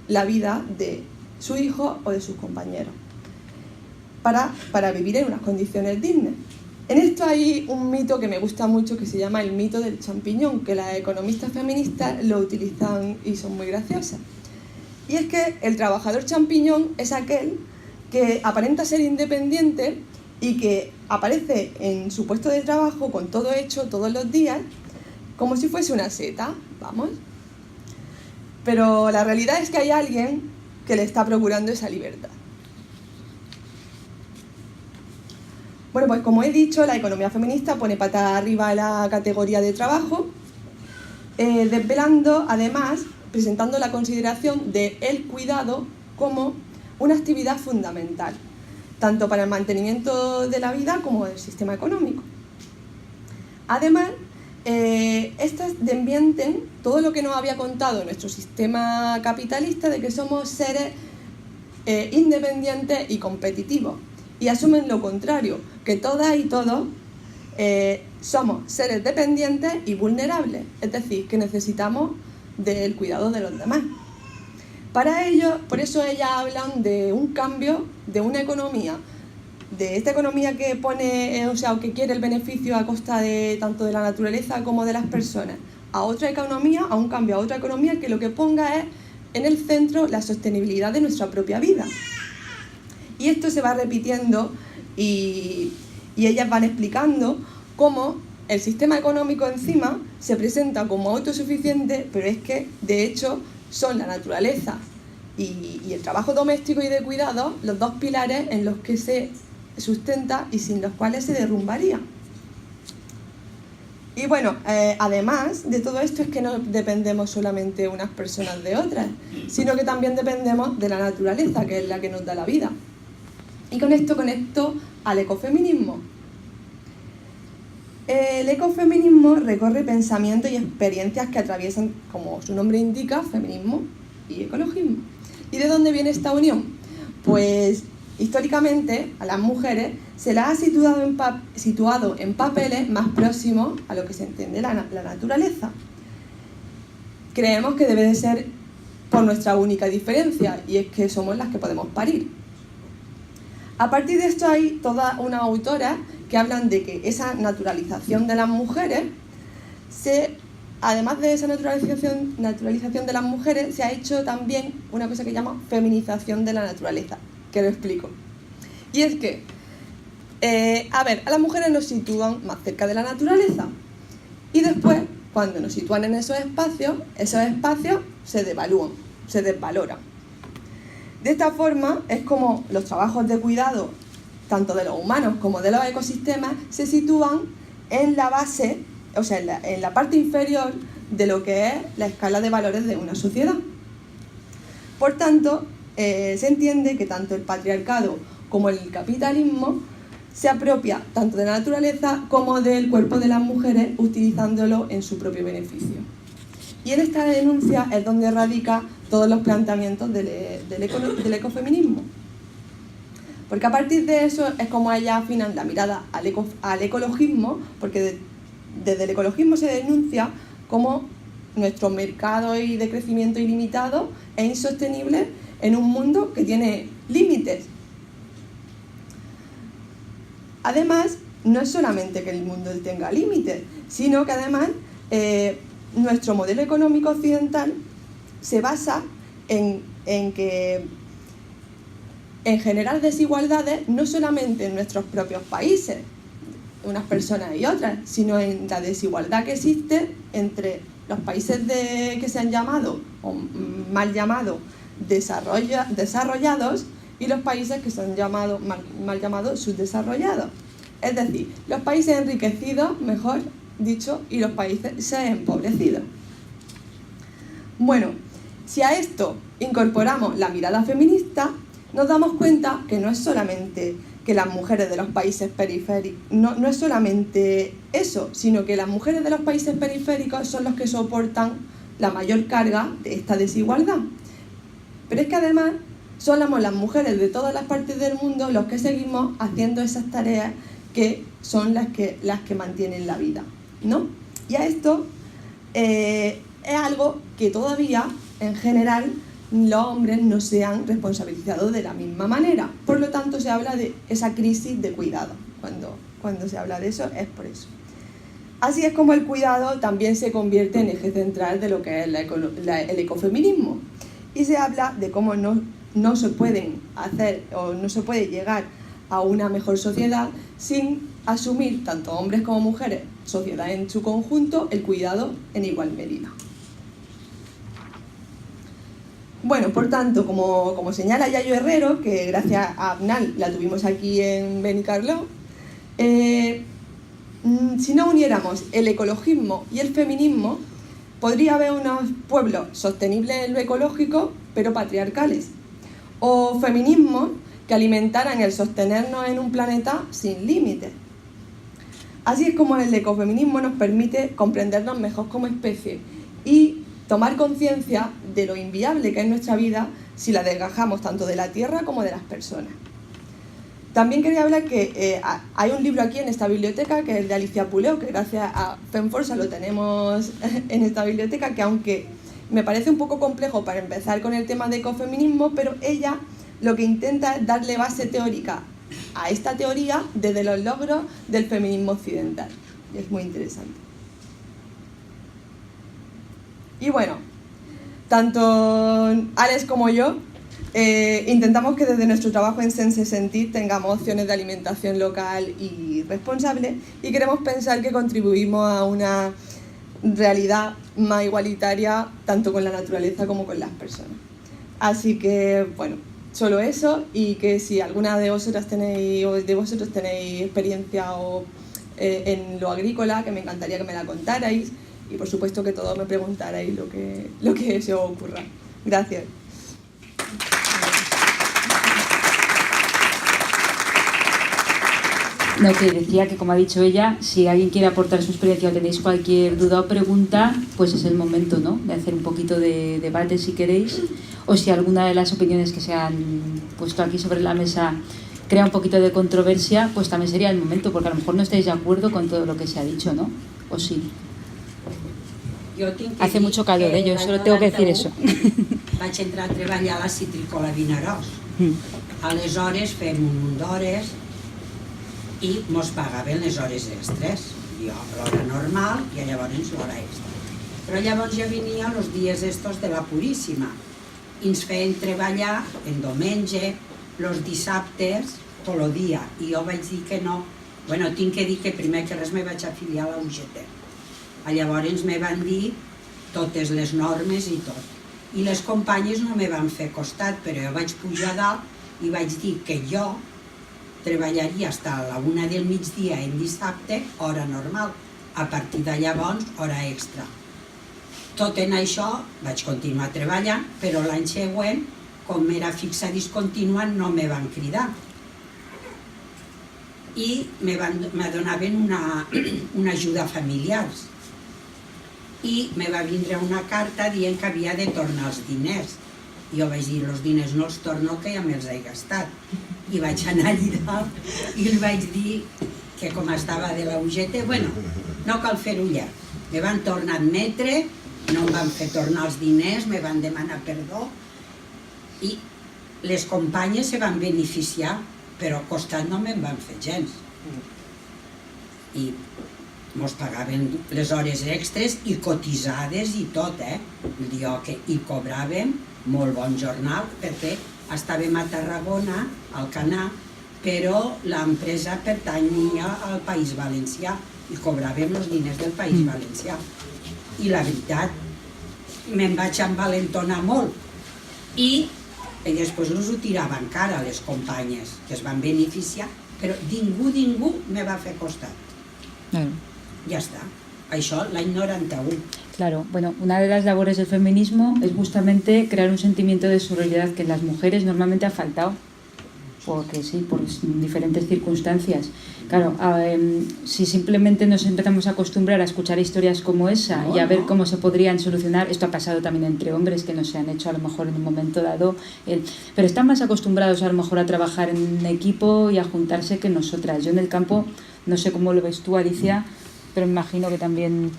la vida de su hijo o de sus compañeros para vivir en unas condiciones dignas. En esto hay un mito que me gusta mucho que se llama el mito del champiñón, que las economistas feministas lo utilizan y son muy graciosas. Y es que el trabajador champiñón es aquel que aparenta ser independiente y que aparece en su puesto de trabajo con todo hecho todos los días, como si fuese una seta, vamos. Pero la realidad es que hay alguien que le está procurando esa libertad. Bueno, pues como he dicho, la economía feminista pone patas arriba la categoría de trabajo, desvelando, además, presentando la consideración del cuidado como una actividad fundamental, tanto para el mantenimiento de la vida como del sistema económico. Además, estas desmienten todo lo que nos había contado nuestro sistema capitalista de que somos seres independientes y competitivos, y asumen lo contrario, que todas y todos somos seres dependientes y vulnerables, es decir, que necesitamos del cuidado de los demás. Para ello, por eso ellas hablan de un cambio de una economía, de esta economía que pone, o que quiere el beneficio a costa de tanto de la naturaleza como de las personas, a otra economía, a un cambio a otra economía que lo que ponga es en el centro la sostenibilidad de nuestra propia vida. Y esto se va repitiendo y ellas van explicando cómo el sistema económico encima se presenta como autosuficiente, pero es que, de hecho, son la naturaleza y el trabajo doméstico y de cuidado los dos pilares en los que se sustenta y sin los cuales se derrumbaría. Y bueno, además de todo esto es que no dependemos solamente unas personas de otras, sino que también dependemos de la naturaleza, que es la que nos da la vida. Y con esto conecto al ecofeminismo. El ecofeminismo recorre pensamientos y experiencias que atraviesan, como su nombre indica, feminismo y ecologismo. ¿Y de dónde viene esta unión? Pues históricamente a las mujeres se las ha situado en papeles más próximos a lo que se entiende la naturaleza. Creemos que debe de ser por nuestra única diferencia, y es que somos las que podemos parir. A partir de esto hay toda una autora que hablan de que esa naturalización de las mujeres, además de esa naturalización de las mujeres, se ha hecho también una cosa que llama feminización de la naturaleza, que lo explico. Y es que, a las mujeres nos sitúan más cerca de la naturaleza, y después, cuando nos sitúan en esos espacios se devalúan, se desvaloran. De esta forma es como los trabajos de cuidado, tanto de los humanos como de los ecosistemas, se sitúan en la base, en la parte inferior de lo que es la escala de valores de una sociedad. Por tanto, se entiende que tanto el patriarcado como el capitalismo se apropia tanto de la naturaleza como del cuerpo de las mujeres, utilizándolo en su propio beneficio. Y en esta denuncia es donde radica todos los planteamientos del ecofeminismo. Porque a partir de eso es como ellas afinan la mirada al ecologismo, porque desde el ecologismo se denuncia como nuestro mercado de crecimiento ilimitado es insostenible en un mundo que tiene límites. Además, no es solamente que el mundo tenga límites, sino que además nuestro modelo económico occidental se basa en generar desigualdades no solamente en nuestros propios países, unas personas y otras, sino en la desigualdad que existe entre los países que se han llamado, o mal llamados, desarrollados, y los países que se han llamado, mal llamados subdesarrollados. Es decir, los países enriquecidos, mejor dicho, y los países empobrecidos. Bueno, si a esto incorporamos la mirada feminista, nos damos cuenta que no es solamente que las mujeres de los países periféricos, no es solamente eso, sino que las mujeres de los países periféricos son los que soportan la mayor carga de esta desigualdad. Pero es que además somos las mujeres de todas las partes del mundo los que seguimos haciendo esas tareas que son las que mantienen la vida, ¿no? Y a esto es algo que todavía, en general, los hombres no se han responsabilizado de la misma manera. Por lo tanto, se habla de esa crisis de cuidado. Cuando se habla de eso, es por eso. Así es como el cuidado también se convierte en eje central de lo que es el ecofeminismo. Y se habla de cómo no se pueden hacer o no se puede llegar a una mejor sociedad sin asumir, tanto hombres como mujeres, sociedad en su conjunto, el cuidado en igual medida. Bueno, por tanto, como señala Yayo Herrero, que gracias a APNAL la tuvimos aquí en Benicarló, si no uniéramos el ecologismo y el feminismo, podría haber unos pueblos sostenibles en lo ecológico, pero patriarcales, o feminismos que alimentaran el sostenernos en un planeta sin límites. Así es como el ecofeminismo nos permite comprendernos mejor como especie y tomar conciencia de lo inviable que es nuestra vida si la desgajamos tanto de la tierra como de las personas. También quería hablar que hay un libro aquí en esta biblioteca que es de Alicia Puleo, que gracias a FemForza lo tenemos en esta biblioteca, que aunque me parece un poco complejo para empezar con el tema de ecofeminismo, pero ella lo que intenta es darle base teórica a esta teoría desde los logros del feminismo occidental. Y es muy interesante. Y bueno, tanto Alex como yo intentamos que desde nuestro trabajo en Sense Sentir tengamos opciones de alimentación local y responsable, y queremos pensar que contribuimos a una realidad más igualitaria tanto con la naturaleza como con las personas. Así que, bueno, solo eso, y que si alguna de vosotros tenéis experiencia en lo agrícola, que me encantaría que me la contarais, y por supuesto que todos me preguntarais lo que se os ocurra. Gracias. No, que decía que, como ha dicho ella, si alguien quiere aportar su experiencia o tenéis cualquier duda o pregunta, pues es el momento, ¿no?, de hacer un poquito de debate, si queréis, o si alguna de las opiniones que se han puesto aquí sobre la mesa crea un poquito de controversia, pues también sería el momento, porque a lo mejor no estáis de acuerdo con todo lo que se ha dicho, ¿no? ¿O sí? Hace mucho calor, yo solo tengo que decir eso. Vaig entrar a treballar a la Citricola Vinaròs. Aleshores fem un munt d'hores i mos pagaven les hores extres. Jo l'hora normal i llavors l'hora extra. Però llavors ja venia els dies estos de la Puríssima i ens feien treballar en diumenge, els dissabtes, tot el dia. I jo vaig dir que no. Bueno, tinc que dir que primer que res me vaig afiliar a la UGT. Llavors me van dir totes les normes i tot. I les companyes no me van fer costat, però jo vaig pujar a dalt i vaig dir que jo treballaria fins a la 1 del migdia en dissabte, hora normal. A partir de llavors, hora extra. Tot en això vaig continuar treballant, però l'any següent, com era fixa discontínua, no me van cridar. I me donaven una ajuda familiar. I me va vindre una carta dient que havia de tornar els diners. I jo vaig dir, els diners no els torno, que ja me'ls he gastat. I vaig anar allà i li vaig dir que com estava de la UGT, bueno, no cal fer-ho ja. Me van tornar a admetre, no em van fer tornar els diners, me van demanar perdó i les companyes se van beneficiar, però costat no me'n van fer gens. I mos pagaven les hores extres i cotitzades i tot, Vull dir que hi cobràvem molt bon jornal perquè estàvem a Tarragona, al Canà, però l'empresa pertanyia al País Valencià i cobràvem els diners del País Valencià. I la veritat, me'n vaig envalentonar molt. I després us ho tirava encara a les companyes, que es van beneficiar, però ningú me va fer costat. Ya está. Això l'any 91. Claro, bueno, una de las labores del feminismo es justamente crear un sentimiento de sororidad que en las mujeres normalmente ha faltado, porque sí, por diferentes circunstancias. Claro, si simplemente nos empezamos a acostumbrar a escuchar historias como esa y a ver cómo se podrían solucionar, esto ha pasado también entre hombres que no se han hecho a lo mejor en un momento dado, pero están más acostumbrados a lo mejor a trabajar en equipo y a juntarse que nosotras. Yo en el campo, no sé cómo lo ves tú, Alicia, pero me imagino que también...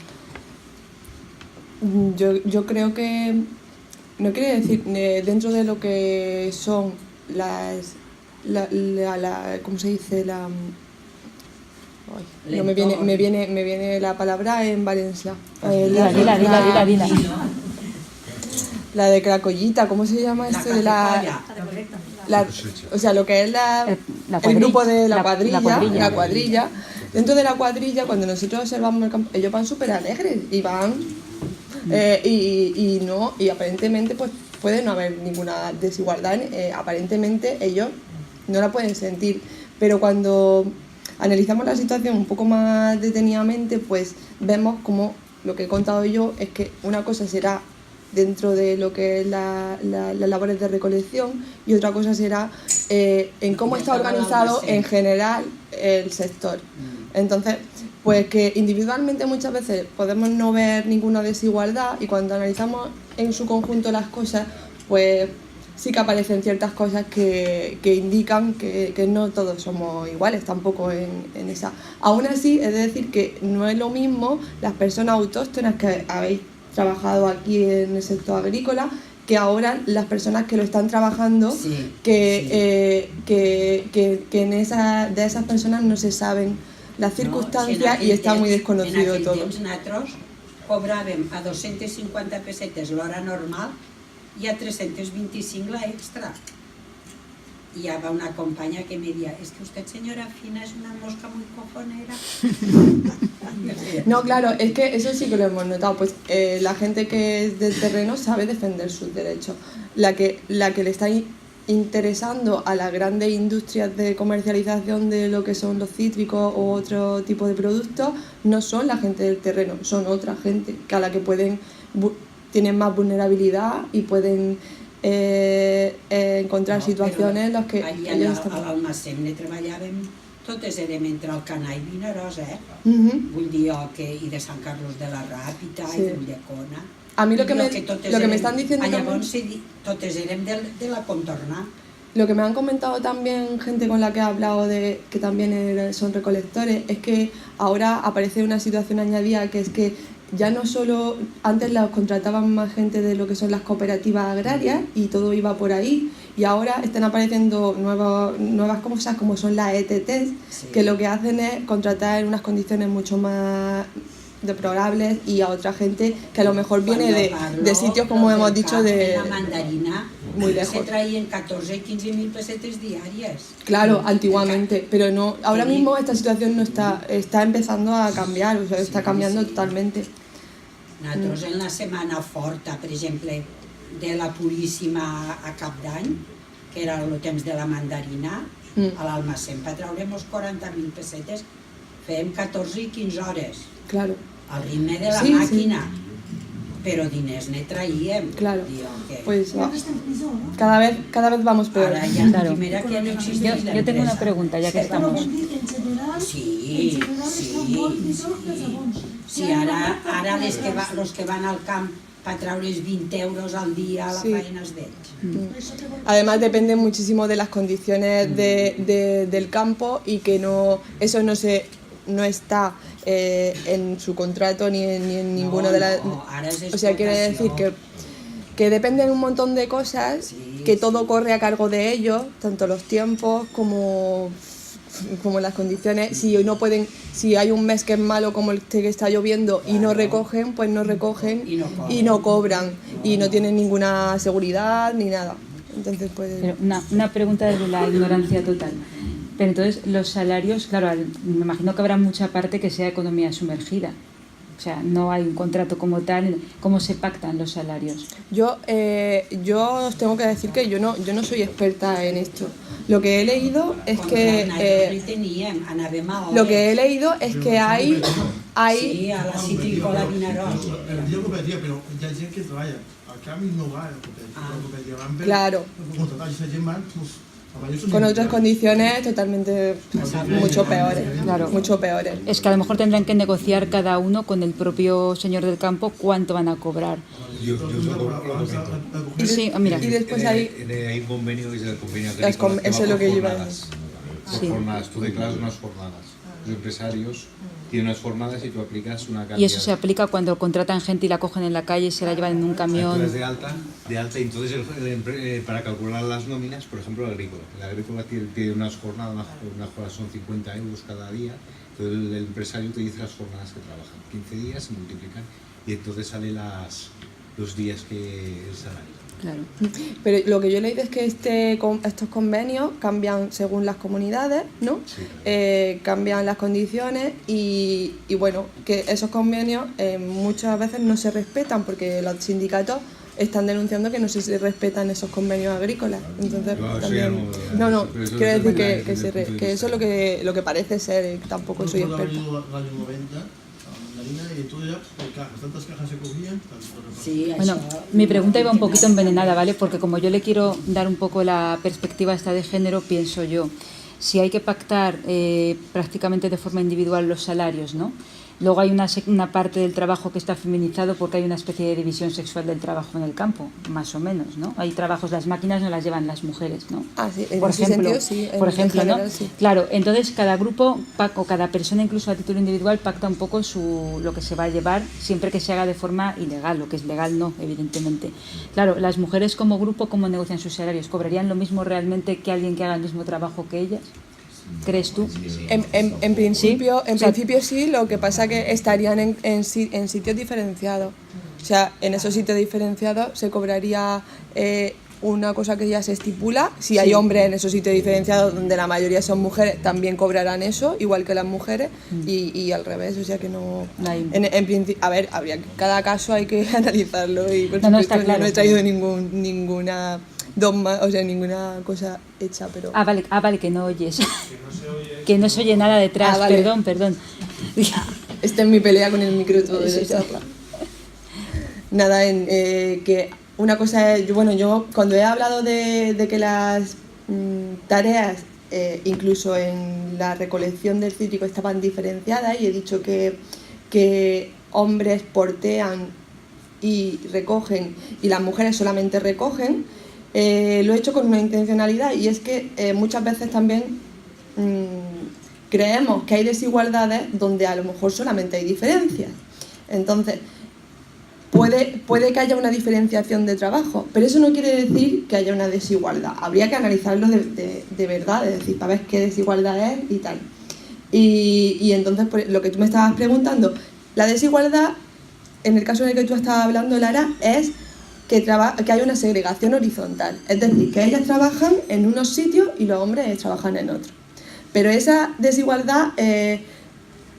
Yo creo que, no quiere decir, dentro de lo que son ¿cómo se dice? No me viene la palabra en Valencia. Dila. La de Cracollita, ¿cómo se llama esto? O sea, lo que es el grupo de la cuadrilla, dentro de la cuadrilla, cuando nosotros observamos el campo, ellos van súper alegres y van y aparentemente pues puede no haber ninguna desigualdad, aparentemente ellos no la pueden sentir, pero cuando analizamos la situación un poco más detenidamente, pues vemos como lo que he contado yo es que una cosa será dentro de lo que es las labores de recolección y otra cosa será en cómo está organizado en general el sector. Entonces, pues que individualmente muchas veces podemos no ver ninguna desigualdad y cuando analizamos en su conjunto las cosas, pues sí que aparecen ciertas cosas que indican que no todos somos iguales tampoco en esa. Aún así, es decir que no es lo mismo las personas autóctonas que habéis trabajado aquí en el sector agrícola que ahora las personas que lo están trabajando, que en de esas personas no se saben las circunstancias y está muy desconocido todo. En aquell temps nosaltres cobràvem a 250 pessetes l'hora normal y a 325 la extra. Y ya va una compañía que me decía, es que usted, señora Fina, es una mosca muy cojonera. No, claro, es que eso sí que lo hemos notado, pues la gente que es del terreno sabe defender sus derechos. La que le está interesando a las grandes industrias de comercialización de lo que son los cítricos o otro tipo de productos no son la gente del terreno, son otra gente que a la que tienen más vulnerabilidad y pueden encontrar situaciones en las que ellos están... A l'almacén ne treballàvem, totes érem entre Alcanar i Vinaròs, Vull dir i de Sant Carlos de la Ràpita i de Ulldecona. A mí lo que me están diciendo llavors totes érem de la contorna. Lo que me han comentado también gente con la que he hablado que también son recolectores es que ahora aparece una situación añadida que es que ya no solo antes las contrataban más gente de lo que son las cooperativas agrarias y todo iba por ahí y ahora están apareciendo nuevas cosas como son las ETTs que lo que hacen es contratar en unas condiciones mucho más deplorables y a otra gente que a lo mejor viene de sitios como hemos dicho de la mandarina muy lejos. Se traían 14 y 15 mil pesetes diarias. Claro, antiguamente, pero no, ahora mismo esta situación no está empezando a cambiar, o sea, está cambiando totalmente. Nosaltres en la setmana forta, per exemple, de la Puríssima a Cap d'Any, que era el temps de la mandarina, a l'almacén per treure uns 40.000 pessetes, fèiem 14 i 15 hores. Claro. Al ritme de la màquina. Pero diners ne traíem. Claro. Pues cada vez vamos peor. Ahora ya, claro. Primera que no existe la empresa. Yo tengo una pregunta, ya que estamos. Sí, ara los que van al camp para traure's 20 euros al día a la faena és d'ells. Además depende muchísimo de las condiciones del campo y que eso no está en su contrato ni en ninguna de las... O sea, quiere decir que dependen un montón de cosas, que todo corre a cargo de ellos, tanto los tiempos como las condiciones. Si hay un mes que es malo como que está lloviendo y no recogen, pues no recogen y no cobran y no tienen ninguna seguridad ni nada. Entonces, pues... Pero una pregunta desde la ignorancia total. Pero entonces los salarios, claro, me imagino que habrá mucha parte que sea economía sumergida. O sea, no hay un contrato como tal. ¿Cómo se pactan los salarios? Yo os tengo que decir que yo no soy experta en esto. Lo que he leído es que hay sí, a la Citrícola Vinaròs. El dia cooperativa, però hi ha gent que treballa. El canvi no va a la cooperativa. Van per claro. contratar aquesta gent van con otras condiciones totalmente mucho peores, claro. Mucho peores. Es que a lo mejor tendrán que negociar cada uno con el propio señor del campo cuánto van a cobrar. Sí, mira. Y después hay un convenio que es el convenio eso es lo que yo iba a decir. Por jornadas, tú declaras unas jornadas. Los empresarios tienen unas jornadas y tú aplicas una cantidad. Y eso se aplica cuando contratan gente y la cogen en la calle y se la llevan en un camión. Tú eres de alta y entonces para calcular las nóminas, por ejemplo, el agrícola tiene unas jornadas son 50 euros cada día, entonces el empresario te dice las jornadas que trabajan, 15 días se multiplican y entonces sale los días que el salario. Claro. Pero lo que yo he leído es que estos convenios cambian según las comunidades, ¿no? Sí, Cambian las condiciones y bueno, que esos convenios muchas veces no se respetan porque los sindicatos están denunciando que no se respetan esos convenios agrícolas. Entonces, No, eso también... ya No, pero eso quiero decir depende que del punto de eso es vista. lo que parece ser, tampoco soy Recuerdo haber experta. ido al año 90 a Mandarina y entonces ya por cajas, tantas cajas se cogían, Sí, Bueno, això mi pregunta iba un no poquito hay envenenada, nada. ¿vale? Porque como yo le quiero dar un poco la perspectiva esta de género, pienso yo, si hay que pactar prácticamente de forma individual los salarios, ¿no? Luego hay una parte del trabajo que está feminizado porque hay una especie de división sexual del trabajo en el campo, más o menos, ¿no? Hay trabajos, las máquinas no las llevan las mujeres, ¿no? Ah, sí, en Por ese ejemplo, sentido sí, por en ejemplo, ¿no? general sí. Claro, entonces cada grupo o cada persona, incluso a título individual, pacta un poco lo que se va a llevar, siempre que se haga de forma ilegal. Lo que es legal no, evidentemente. Claro, las mujeres como grupo, ¿cómo negocian sus salarios? ¿Cobrarían lo mismo realmente que alguien que haga el mismo trabajo que ellas? ¿Crees tú? En principio, Sí. O sea, principio sí, lo que pasa que estarían en sitios diferenciados. O sea, en esos sitios diferenciados se cobraría una cosa que ya se estipula. Si hay hombres en esos sitios diferenciados donde la mayoría son mujeres, también cobrarán eso, igual que las mujeres, y al revés. O sea que no... No hay- En principio, a ver, cada caso hay que analizarlo y por No, supuesto está yo claro, no he traído pero- ninguna dogma, o sea, ninguna cosa hecha, pero... Vale, que no oyes. Que no se oye nada detrás, Vale. perdón. Esta es mi pelea con el micro todo de Sí, la sí. charla. Nada, que una cosa es, yo cuando he hablado de que las tareas, incluso en la recolección del cítrico, estaban diferenciadas y he dicho que hombres portean y recogen y las mujeres solamente recogen, lo he hecho con una intencionalidad y es que muchas veces también creemos que hay desigualdades donde a lo mejor solamente hay diferencias. Entonces, puede que haya una diferenciación de trabajo, pero eso no quiere decir que haya una desigualdad. Habría que analizarlo de verdad, es decir, para ver qué desigualdad es y tal. Y entonces, pues, lo que tú me estabas preguntando, la desigualdad, en el caso en el que tú estabas hablando, Lara, es que hay una segregación horizontal. Es decir, que ellas trabajan en unos sitios y los hombres trabajan en otros. Pero esa desigualdad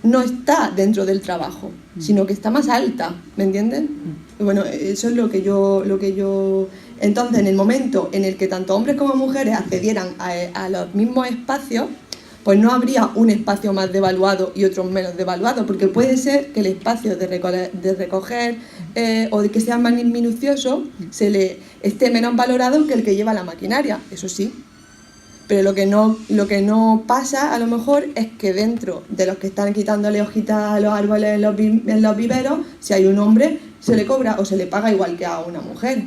no está dentro del trabajo, sino que está más alta, ¿me entienden? Y bueno, eso es lo que yo... Entonces, en el momento en el que tanto hombres como mujeres accedieran a los mismos espacios, pues no habría un espacio más devaluado y otro menos devaluado, porque puede ser que el espacio de recoger o de que sea más minucioso se le esté menos valorado que el que lleva la maquinaria, eso sí. Pero lo que no pasa a lo mejor es que dentro de los que están quitándole hojitas a los árboles en los viveros, si hay un hombre, se le cobra o se le paga igual que a una mujer.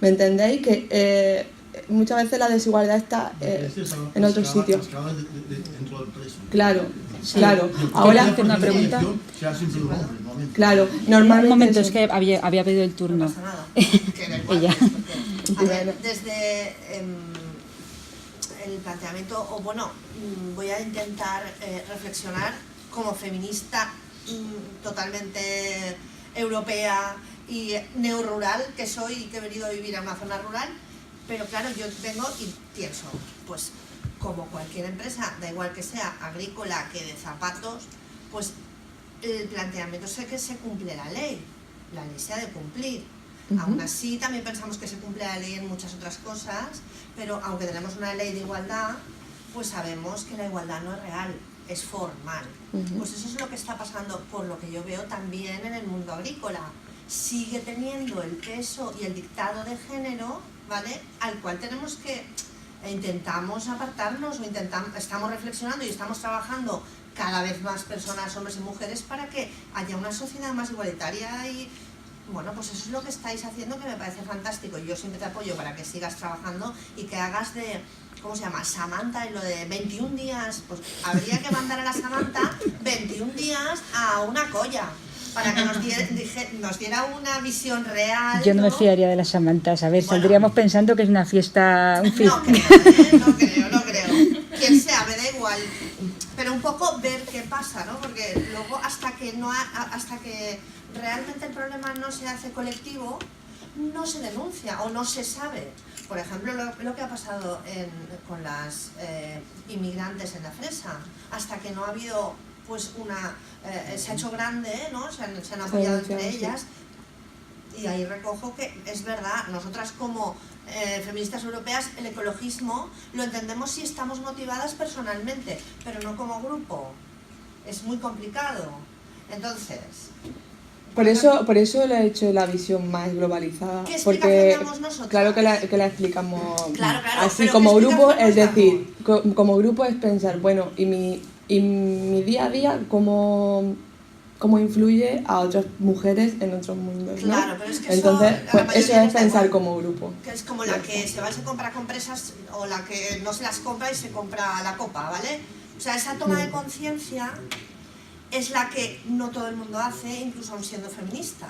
¿Me entendéis? Que muchas veces la desigualdad está en otros sitios. Dentro del preso. Claro, Sí. claro. ¿Quieres Ahora, hacer una pregunta? Sea siempre un hombre, normalmente. claro, Un normalmente... momento, eso. es que había pedido el turno. No pasa nada, que da igual, Ella. porque, a ver, desde el planteamiento, o bueno, voy a intentar reflexionar como feminista totalmente europea y neorural que soy y que he venido a vivir a una zona rural, pero claro, yo vengo y pienso, pues como cualquier empresa, da igual que sea agrícola que de zapatos, pues el planteamiento es que se cumple la ley se ha de cumplir. Aún así, también pensamos que se cumple la ley en muchas otras cosas, pero aunque tenemos una ley de igualdad, pues sabemos que la igualdad no es real, es formal. Pues eso es lo que está pasando, por lo que yo veo también en el mundo agrícola. Sigue teniendo el peso y el dictado de género, ¿vale?, al cual tenemos que intentamos apartarnos, estamos reflexionando y estamos trabajando cada vez más personas, hombres y mujeres, para que haya una sociedad más igualitaria y bueno, pues eso es lo que estáis haciendo, que me parece fantástico. Yo siempre te apoyo para que sigas trabajando y que hagas de, ¿cómo se llama?, Samantha, y lo de 21 días, pues habría que mandar a la Samantha 21 días a una colla para que nos diera una visión real. Yo no me fiaría de las Samantas. A ver, Bueno. saldríamos pensando que es una fiesta... Un No creo. Quien sea, me da igual. Pero un poco ver qué pasa, ¿no? Porque luego hasta que realmente el problema no se hace colectivo, no se denuncia o no se sabe. Por ejemplo, lo que ha pasado con las inmigrantes en la fresa, hasta que no ha habido pues se ha hecho grande, ¿no? Se han apoyado entre ellas, y ahí recojo que es verdad, nosotras como feministas europeas el ecologismo lo entendemos si estamos motivadas personalmente, pero no como grupo, es muy complicado. Entonces, por eso le he hecho la visión más globalizada, ¿qué porque explicación damos nosotras? claro que la explicamos Claro, así pero como ¿qué grupo, explicación es nos decir, como grupo es pensar, bueno, y mi día a día cómo influye a otras mujeres en otros mundos, ¿no? Claro, pero es que entonces eso, pues la mayoría eso es les da pensar igual. como grupo. Que es como la que se va y se compra compresas, o la que no se las compra y se compra la copa, ¿vale? O sea, esa toma de conciencia es la que no todo el mundo hace, incluso aun siendo feminista.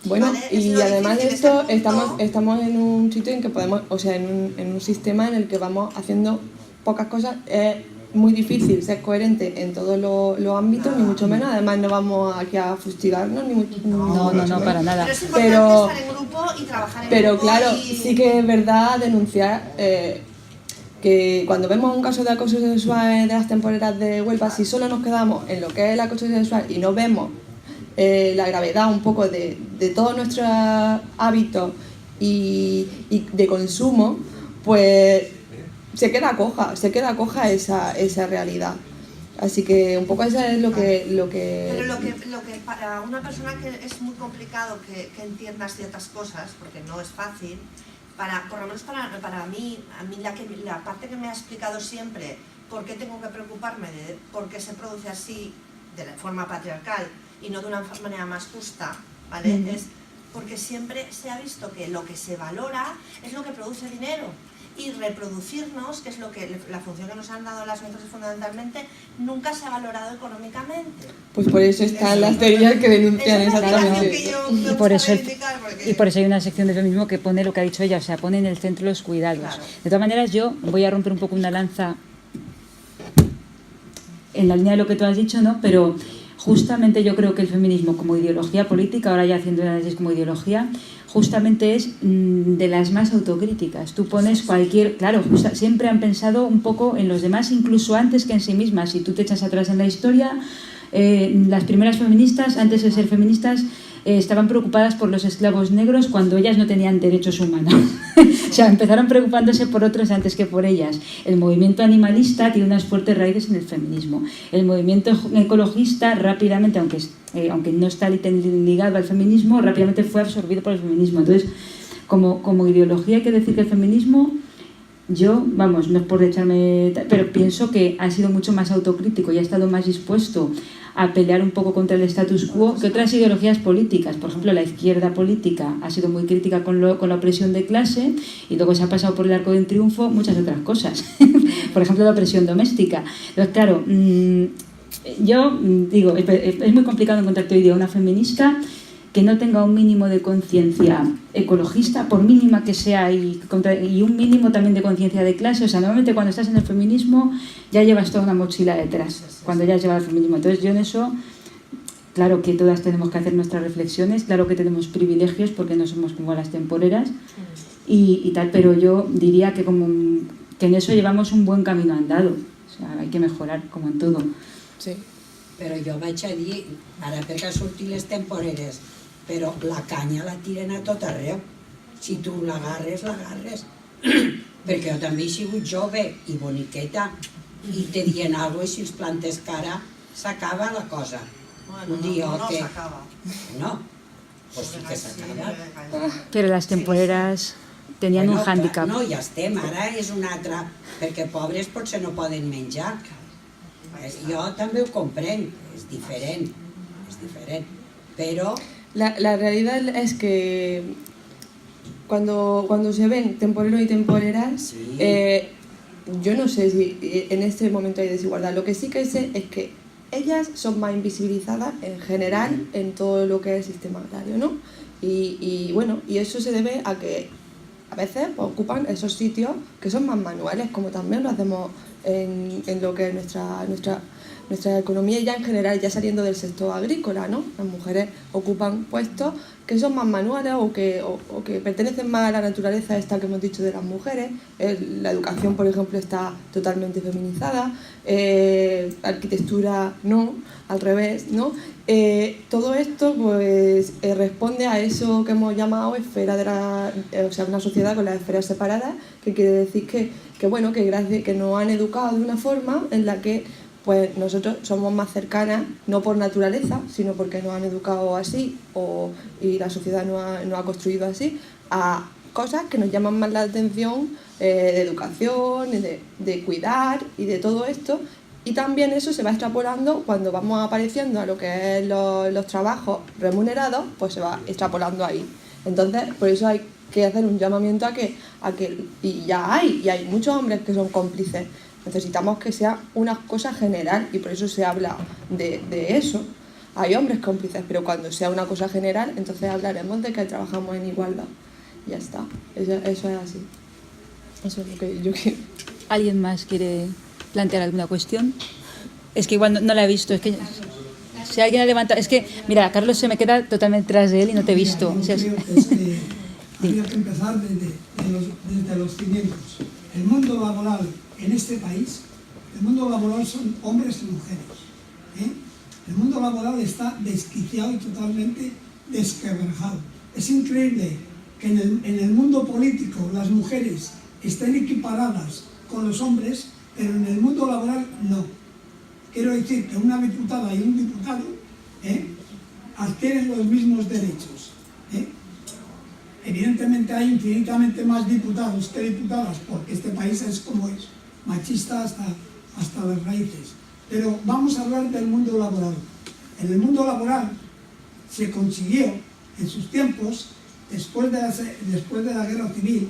Bueno, ¿Vale? Es y lo además de difícil, esto, es el punto. estamos en un sitio en que podemos, o sea, en un sistema en el que vamos haciendo pocas cosas. Es muy difícil ser coherente en todos los ámbitos, ni mucho menos. Además, no vamos aquí a fustigarnos, ni mucho No, para nada. Pero es importante Pero- estar en grupo y trabajar en Pero grupo. claro, y... sí que es verdad denunciar que cuando vemos un caso de acoso sexual de las temporeras de Huelva, si solo nos quedamos en lo que es el acoso sexual y no vemos la gravedad un poco de todos nuestros hábitos y de consumo, pues se queda coja esa realidad. Así que un poco eso es lo que Pero lo que para una persona que es muy complicado que entiendas ciertas cosas, porque no es fácil, por lo menos para mí, la parte que me ha explicado siempre por qué tengo que preocuparme de por qué se produce así de la forma patriarcal y no de una manera más justa, ¿vale? Es porque siempre se ha visto que lo que se valora es lo que produce dinero. Y reproducirnos, que es la función que nos han dado las mujeres fundamentalmente, nunca se ha valorado económicamente. pues por eso están las teorías que denuncian Esa es la exactamente. explicación que yo me Y por eso gusta reivindicar, porque- Y por eso hay una sección de feminismo que pone lo que ha dicho ella, o sea, pone en el centro los cuidados. Claro. De todas maneras, yo voy a romper un poco una lanza en la línea de lo que tú has dicho, ¿no? Pero justamente yo creo que el feminismo como ideología política, ahora ya haciendo el análisis como ideología, justamente es de las más autocríticas. Tú pones cualquier... Claro, siempre han pensado un poco en los demás, incluso antes que en sí mismas. Si tú te echas atrás en la historia, las primeras feministas, antes de ser feministas, estaban preocupadas por los esclavos negros cuando ellas no tenían derechos humanos. O sea, empezaron preocupándose por otros antes que por ellas. El movimiento animalista tiene unas fuertes raíces en el feminismo. El movimiento ecologista rápidamente, aunque no está ligado al feminismo, rápidamente fue absorbido por el feminismo. Entonces, como ideología hay que decir que el feminismo, yo, vamos, no es por echarme... pero pienso que ha sido mucho más autocrítico y ha estado más dispuesto a pelear un poco contra el status quo que otras ideologías políticas. Por ejemplo, la izquierda política ha sido muy crítica con la opresión de clase y luego se ha pasado por el arco del triunfo muchas otras cosas. Por ejemplo, la opresión doméstica. Entonces, claro, yo digo, es muy complicado encontrar hoy día una feminista que no tenga un mínimo de conciencia ecologista, por mínima que sea, y un mínimo también de conciencia de clase. O sea, normalmente cuando estás en el feminismo ya llevas toda una mochila detrás, cuando ya has llevado el feminismo. Entonces yo en eso, claro que todas tenemos que hacer nuestras reflexiones, claro que tenemos privilegios porque no somos como las temporeras y tal, pero yo diría que en eso llevamos un buen camino andado. O sea, hay que mejorar, como en todo. Sí. Però jo vaig a dir, ara perquè surtin les temporeres, però la canya la tiren a tot arreu. Si tu l'agarres, l'agarres. Perquè jo també he sigut jove i boniqueta i te dient alguna cosa i si els plantes cara s'acaba la cosa. Bueno, Un dia no que... s'acaba. No, pues sí que s'acaba. Pero las temporeras tenían un hándicap. No, ja estem, ara és un altre, perquè pobres potser no poden menjar. Jo també ho comprenc, és diferent, però... La realidad es que cuando se ven temporeros y temporeras, Sí. yo no sé si en este momento hay desigualdad. Lo que sí que sé es que ellas son más invisibilizadas en general en todo lo que es el sistema agrario, ¿no? Y bueno, y eso se debe a que a veces pues, ocupan esos sitios que son más manuales, como también lo hacemos en lo que es nuestra nuestra economía ya en general, ya saliendo del sector agrícola, ¿no? Las mujeres ocupan puestos que son más manuales o que pertenecen más a la naturaleza esta que hemos dicho de las mujeres. La educación, por ejemplo, está totalmente feminizada, la arquitectura no, al revés, ¿no? Todo esto pues responde a eso que hemos llamado esfera de la, o sea, una sociedad con las esferas separadas, que quiere decir que gracias que nos han educado de una forma en la que pues nosotros somos más cercanas, no por naturaleza, sino porque nos han educado así y la sociedad nos ha construido así, a cosas que nos llaman más la atención, de educación, de cuidar y de todo esto. Y también eso se va extrapolando cuando vamos apareciendo a lo que es los trabajos remunerados, pues se va extrapolando ahí. Entonces, por eso hay que hacer un llamamiento a que y hay muchos hombres que son cómplices. Necesitamos que sea una cosa general y por eso se habla de eso. Hay hombres cómplices, pero cuando sea una cosa general, entonces hablaremos de que trabajamos en igualdad. Ya está, eso es así. Eso es lo que yo quiero. ¿Alguien más quiere plantear alguna cuestión? Es que igual no la he visto, es que si alguien ha levantado... Es que, mira, Carlos se me queda totalmente tras de él y no te he visto. Yo creo que es que habría que empezar desde los cimientos. El mundo laboral en este país, el mundo laboral son hombres y mujeres. El mundo laboral está desquiciado y totalmente desquebrajado. Es increíble que en el mundo político las mujeres estén equiparadas con los hombres, pero en el mundo laboral no. Quiero decir que una diputada y un diputado adquieren los mismos derechos. Evidentemente hay infinitamente más diputados que diputadas, porque este país es como es, machista hasta las raíces. Pero vamos a hablar del mundo laboral. En el mundo laboral se consiguió en sus tiempos, después de la guerra civil,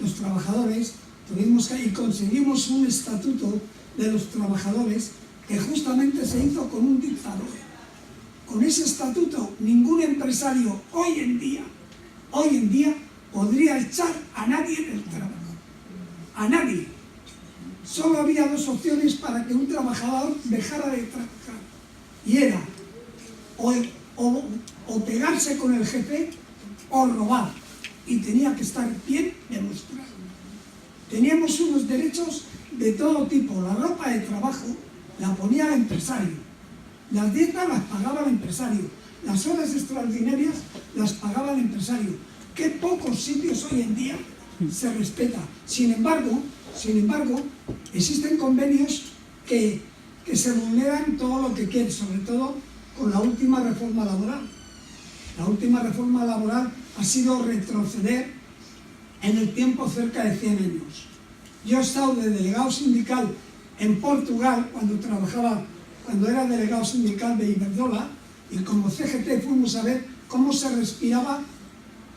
los trabajadores conseguimos un estatuto de los trabajadores que justamente se hizo con un dictador. Con ese estatuto ningún empresario hoy en día podría echar a nadie del trabajo. A nadie. Solo había dos opciones para que un trabajador dejara de trabajar. Y era o pegarse con el jefe o robar. Y tenía que estar bien demostrado. Teníamos unos derechos de todo tipo. La ropa de trabajo la ponía el empresario. Las dietas las pagaba el empresario. Las horas extraordinarias las pagaba el empresario. Qué pocos sitios hoy en día se respeta. Sin embargo, existen convenios que se vulneran todo lo que quieren, sobre todo con la última reforma laboral. La última reforma laboral ha sido retroceder en el tiempo cerca de 100 años. Yo he estado de delegado sindical en Portugal cuando era delegado sindical de Iberdrola, y como CGT fuimos a ver cómo se respiraba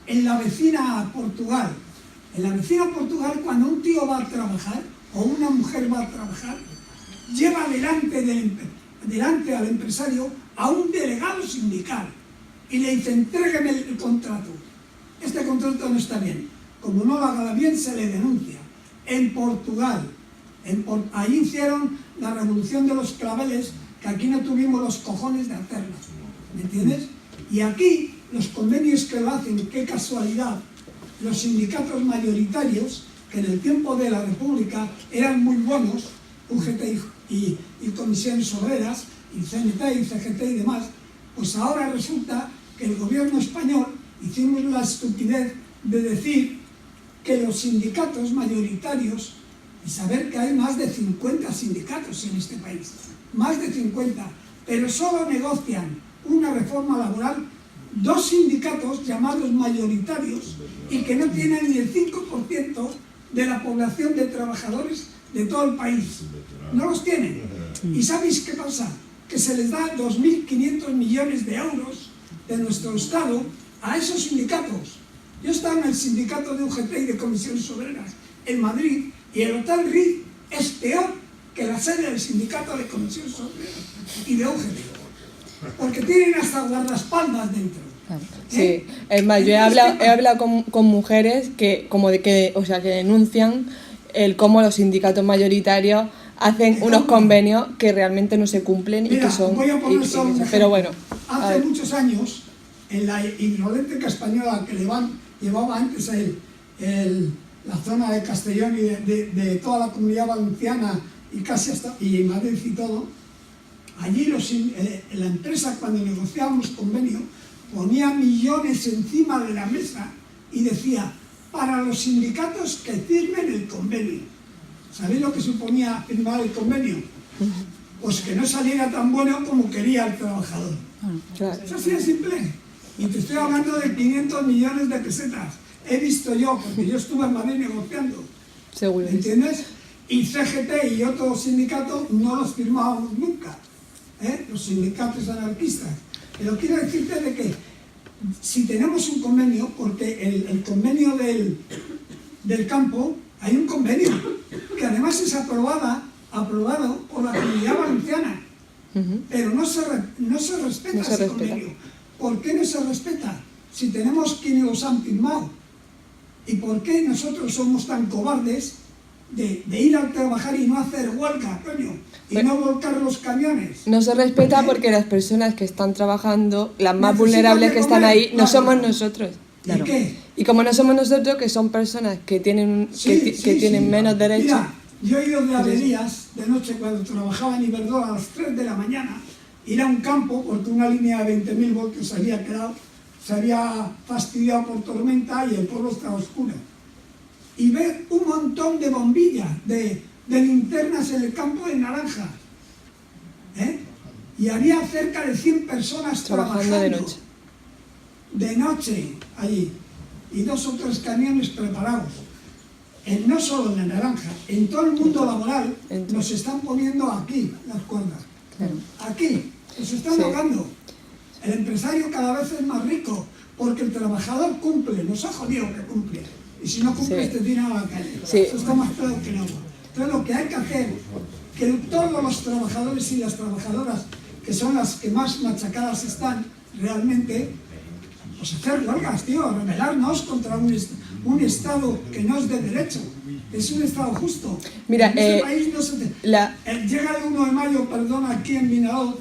en la vecina Portugal. En la vecina Portugal, cuando un tío va a trabajar o una mujer va a trabajar, lleva delante al empresario a un delegado sindical y le dice: entrégueme el contrato. Este contrato no está bien. Como no lo haga bien, se le denuncia. En Portugal, ahí hicieron la revolución de los claveles, que aquí no tuvimos los cojones de hacerla. ¿Me entiendes? Y aquí los convenios que lo hacen, qué casualidad, los sindicatos mayoritarios, que en el tiempo de la República eran muy buenos, UGT y comisiones obreras, y CNT y CGT y demás, pues ahora resulta que el gobierno español hicimos la estupidez de decir que los sindicatos mayoritarios, y saber que hay más de 50 sindicatos en este país, más de 50, pero solo negocian una reforma laboral dos sindicatos llamados mayoritarios y que no tienen ni el 5% de la población de trabajadores de todo el país. No los tienen. ¿Y sabéis qué pasa? Que se les da 2.500 millones de euros de nuestro Estado a esos sindicatos. Yo estaba en el sindicato de UGT y de comisiones obreras en Madrid, y el Hotel Ritz es peor que la sede del sindicato de comisiones obreras y de UGT, porque tienen hasta guardaespaldas dentro. Sí, es más, yo he hablado con mujeres que denuncian cómo los sindicatos mayoritarios hacen unos convenios que realmente no se cumplen y Mira, que son... voy a poner solo un ejemplo. pero bueno, a Hace ver. muchos años, en la hidroeléctrica española que llevaba antes la zona de Castellón y de toda la Comunidad Valenciana y casi hasta y Madrid y todo, allí la empresa, cuando negociábamos convenio, ponía millones encima de la mesa y decía, para los sindicatos que firmen el convenio. ¿Sabéis lo que suponía firmar el convenio? Pues que no saliera tan bueno como quería el trabajador. Claro. Es así de simple. Y te estoy hablando de 500 millones de pesetas. He visto yo, porque yo estuve en Madrid negociando. Seguro. ¿Entiendes? Y CGT y otros sindicatos no los firmábamos nunca. Los sindicatos anarquistas. Pero quiero decirte de que si tenemos un convenio, porque el convenio del campo, hay un convenio que además es aprobado por la Comunidad Valenciana, pero no se respeta ese convenio. ¿Por qué no se respeta? Si tenemos quienes los han firmado. ¿Y por qué nosotros somos tan cobardes de ir a trabajar y no hacer huelga, coño? Y no volcar los camiones. No se respeta porque las personas que están trabajando, las más Necesitan vulnerables de que están comer, ahí, no claro. somos nosotros. Claro. ¿Y qué? Y como no somos nosotros, que son personas que tienen, Sí, que tienen menos derechos. Mira, yo he ido de averías de noche cuando trabajaba en Iberdrola a las 3 de la mañana, ir a un campo porque una línea de 20.000 voltios se había fastidiado por tormenta y el pueblo estaba oscuro. Y ver un montón de bombillas, de linternas en el campo de naranjas. Y había cerca de 100 personas trabajando de noche. De noche allí. Y 2 o 3 camiones preparados. No solo en la naranja, en todo el mundo laboral nos están poniendo aquí las cuerdas. Claro. Aquí, nos están tocando. El empresario cada vez es más rico porque el trabajador cumple, nos ha jodido que cumple. Y si no cumples te tiran a la calle. Sí. Eso está más claro que el agua. Entonces lo que hay que hacer, que todos los trabajadores y las trabajadoras, que son las que más machacadas están realmente, pues hacer huelgas, tío, rebelarnos contra un Estado que no es de derecho, es un Estado justo. Mira, en este país no se llega el 1 de mayo, aquí en Vinalot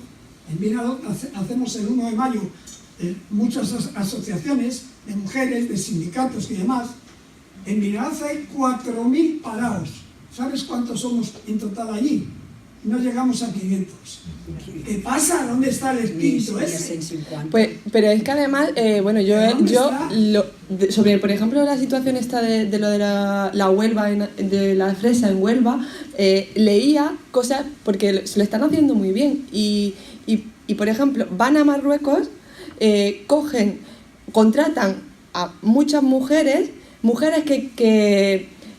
hacemos el 1 de mayo muchas asociaciones de mujeres, de sindicatos y demás. En Vinalot hay 4.000 parados. ¿Sabes cuántos somos en total allí? No llegamos a 500. ¿Qué pasa? ¿Dónde está el espíritu ese? Pues, pero es que además, bueno, sobre, por ejemplo, la situación esta de lo de la Huelva, de la fresa en Huelva, leía cosas, porque se lo están haciendo muy bien, y por ejemplo, van a Marruecos, contratan a muchas mujeres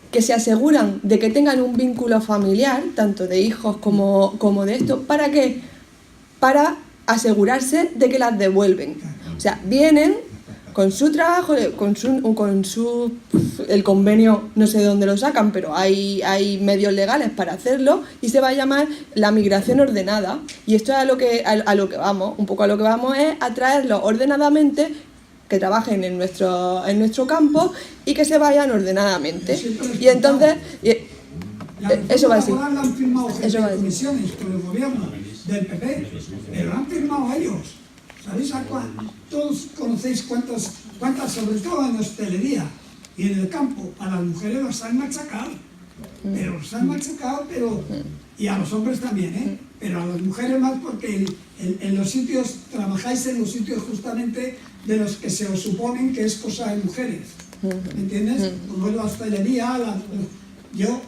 que se aseguran de que tengan un vínculo familiar, tanto de hijos como de esto, ¿para qué? Para asegurarse de que las devuelven. O sea, vienen con su trabajo, el convenio, no sé de dónde lo sacan, pero hay medios legales para hacerlo, y se va a llamar la migración ordenada. Y esto es a lo que vamos, un poco a lo que vamos es a traerlos ordenadamente, que trabajen en nuestro campo y que se vayan ordenadamente. Y entonces, eso va así. La han firmado Eso va así. comisiones por el gobierno del PP, pero lo han firmado ellos. ¿Sabéis a cuántos? Todos conocéis cuántas, sobre todo en hostelería y en el campo, a las mujeres los han machacado. Pero los han machacado, y a los hombres también, pero a las mujeres más, porque en los sitios, trabajáis en los sitios justamente de los que se os suponen que es cosa de mujeres. ¿Me entiendes? Como es la hostelería, yo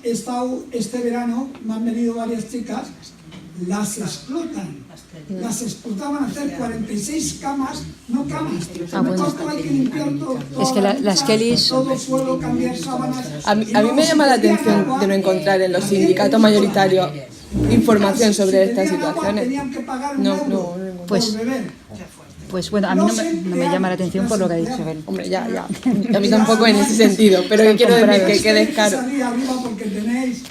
he estado este verano, me han venido varias chicas, las explotan. Las explotaban a hacer 46 camas, no camas. Todo hay que limpiar todo. Es que las Kellys... Todo suelo, cambiar sábanas. A mí me llama la atención de no encontrar en los sindicatos mayoritarios información sobre estas situaciones. No. Pues bueno, a mí no me llama la atención por lo que ha dicho él. Hombre, ya. A mí tampoco en ese sentido, pero yo quiero decir que quede claro. Porque tenéis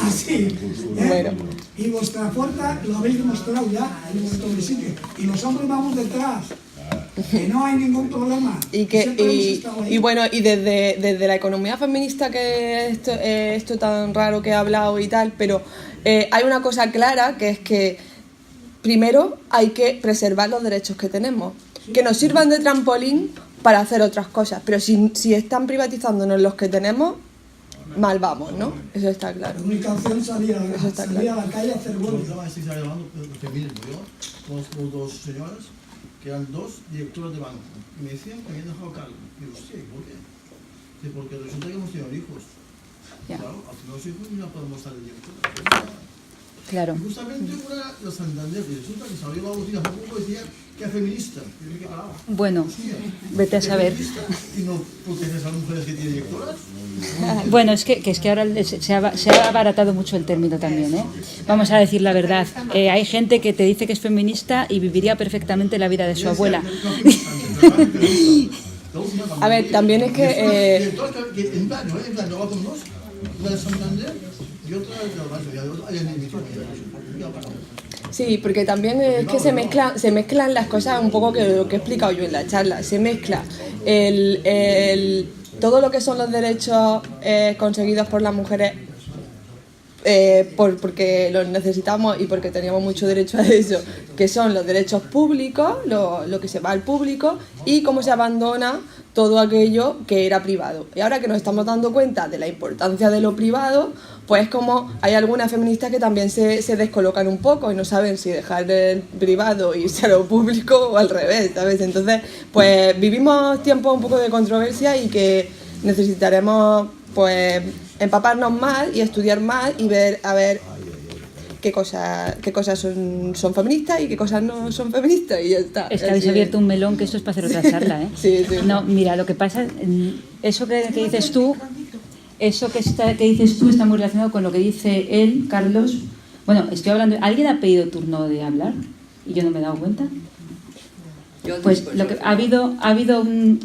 así. Bueno. Y vuestra fuerza lo habéis demostrado ya en un montón de sitios. Y los hombres vamos detrás. que no hay ningún problema. Y bueno, y desde la economía feminista, que esto tan raro que he hablado y tal, pero hay una cosa clara, que es que primero hay que preservar los derechos que tenemos, que nos sirvan de trampolín para hacer otras cosas, pero si están privatizándonos los que tenemos, mal vamos, ¿no? Eso está claro. La comunicación salía a la calle a hacer huelga. Yo conozco dos señoras que eran dos directoras de banco y me decían que habían dejado cargo. Y digo, sí, ¿por qué? Sí, porque resulta que hemos tenido hijos. Ya. Claro, al tener los hijos no podemos estar de directora. Claro. Y justamente una de Santander, y resulta que salió la botella hace poco y decía que era feminista. Y yo me quedé parado. Bueno, Hostia, vete a saber. ¿Y no proteges a mujeres que tienen directoras? Bueno, es que ahora se ha abaratado mucho el término también, ¿eh? Vamos a decir la verdad. Hay gente que te dice que es feminista y viviría perfectamente la vida de su abuela. A ver, también es que... En plan, no va con dos, una de Santander y otra de Sí, porque también es que se mezclan las cosas un poco que lo que he explicado yo en la charla. Se mezcla todo lo que son los derechos conseguidos por las mujeres porque los necesitamos y porque teníamos mucho derecho a eso, que son los derechos públicos, lo que se va al público, y cómo se abandona todo aquello que era privado. Y ahora que nos estamos dando cuenta de la importancia de lo privado, pues como hay algunas feministas que también se descolocan un poco y no saben si dejar el privado e irse a lo público o al revés, ¿sabes? Entonces, pues vivimos tiempos un poco de controversia y que necesitaremos, pues, empaparnos más y estudiar más y ver qué cosas son feministas y qué cosas no son feministas, y ya está. Es que habéis abierto un melón, que esto es para hacer otra charla, ¿eh? Sí. No, mira, lo que pasa, eso que dices tú, que dices tú está muy relacionado con lo que dice él, Carlos. Bueno, estoy hablando, ¿alguien ha pedido turno de hablar? Y yo no me he dado cuenta. Pues lo que ha habido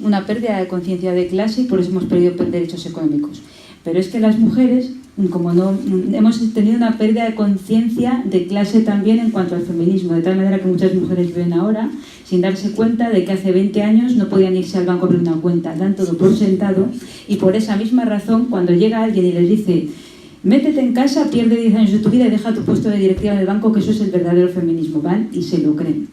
una pérdida de conciencia de clase y por eso hemos perdido derechos económicos. Pero es que las mujeres, como no hemos tenido una pérdida de conciencia de clase también en cuanto al feminismo, de tal manera que muchas mujeres viven ahora sin darse cuenta de que hace 20 años no podían irse al banco a abrir una cuenta, dan todo por sentado, y por esa misma razón, cuando llega alguien y les dice métete en casa, pierde 10 años de tu vida y deja tu puesto de directiva del banco, que eso es el verdadero feminismo, van y se lo creen.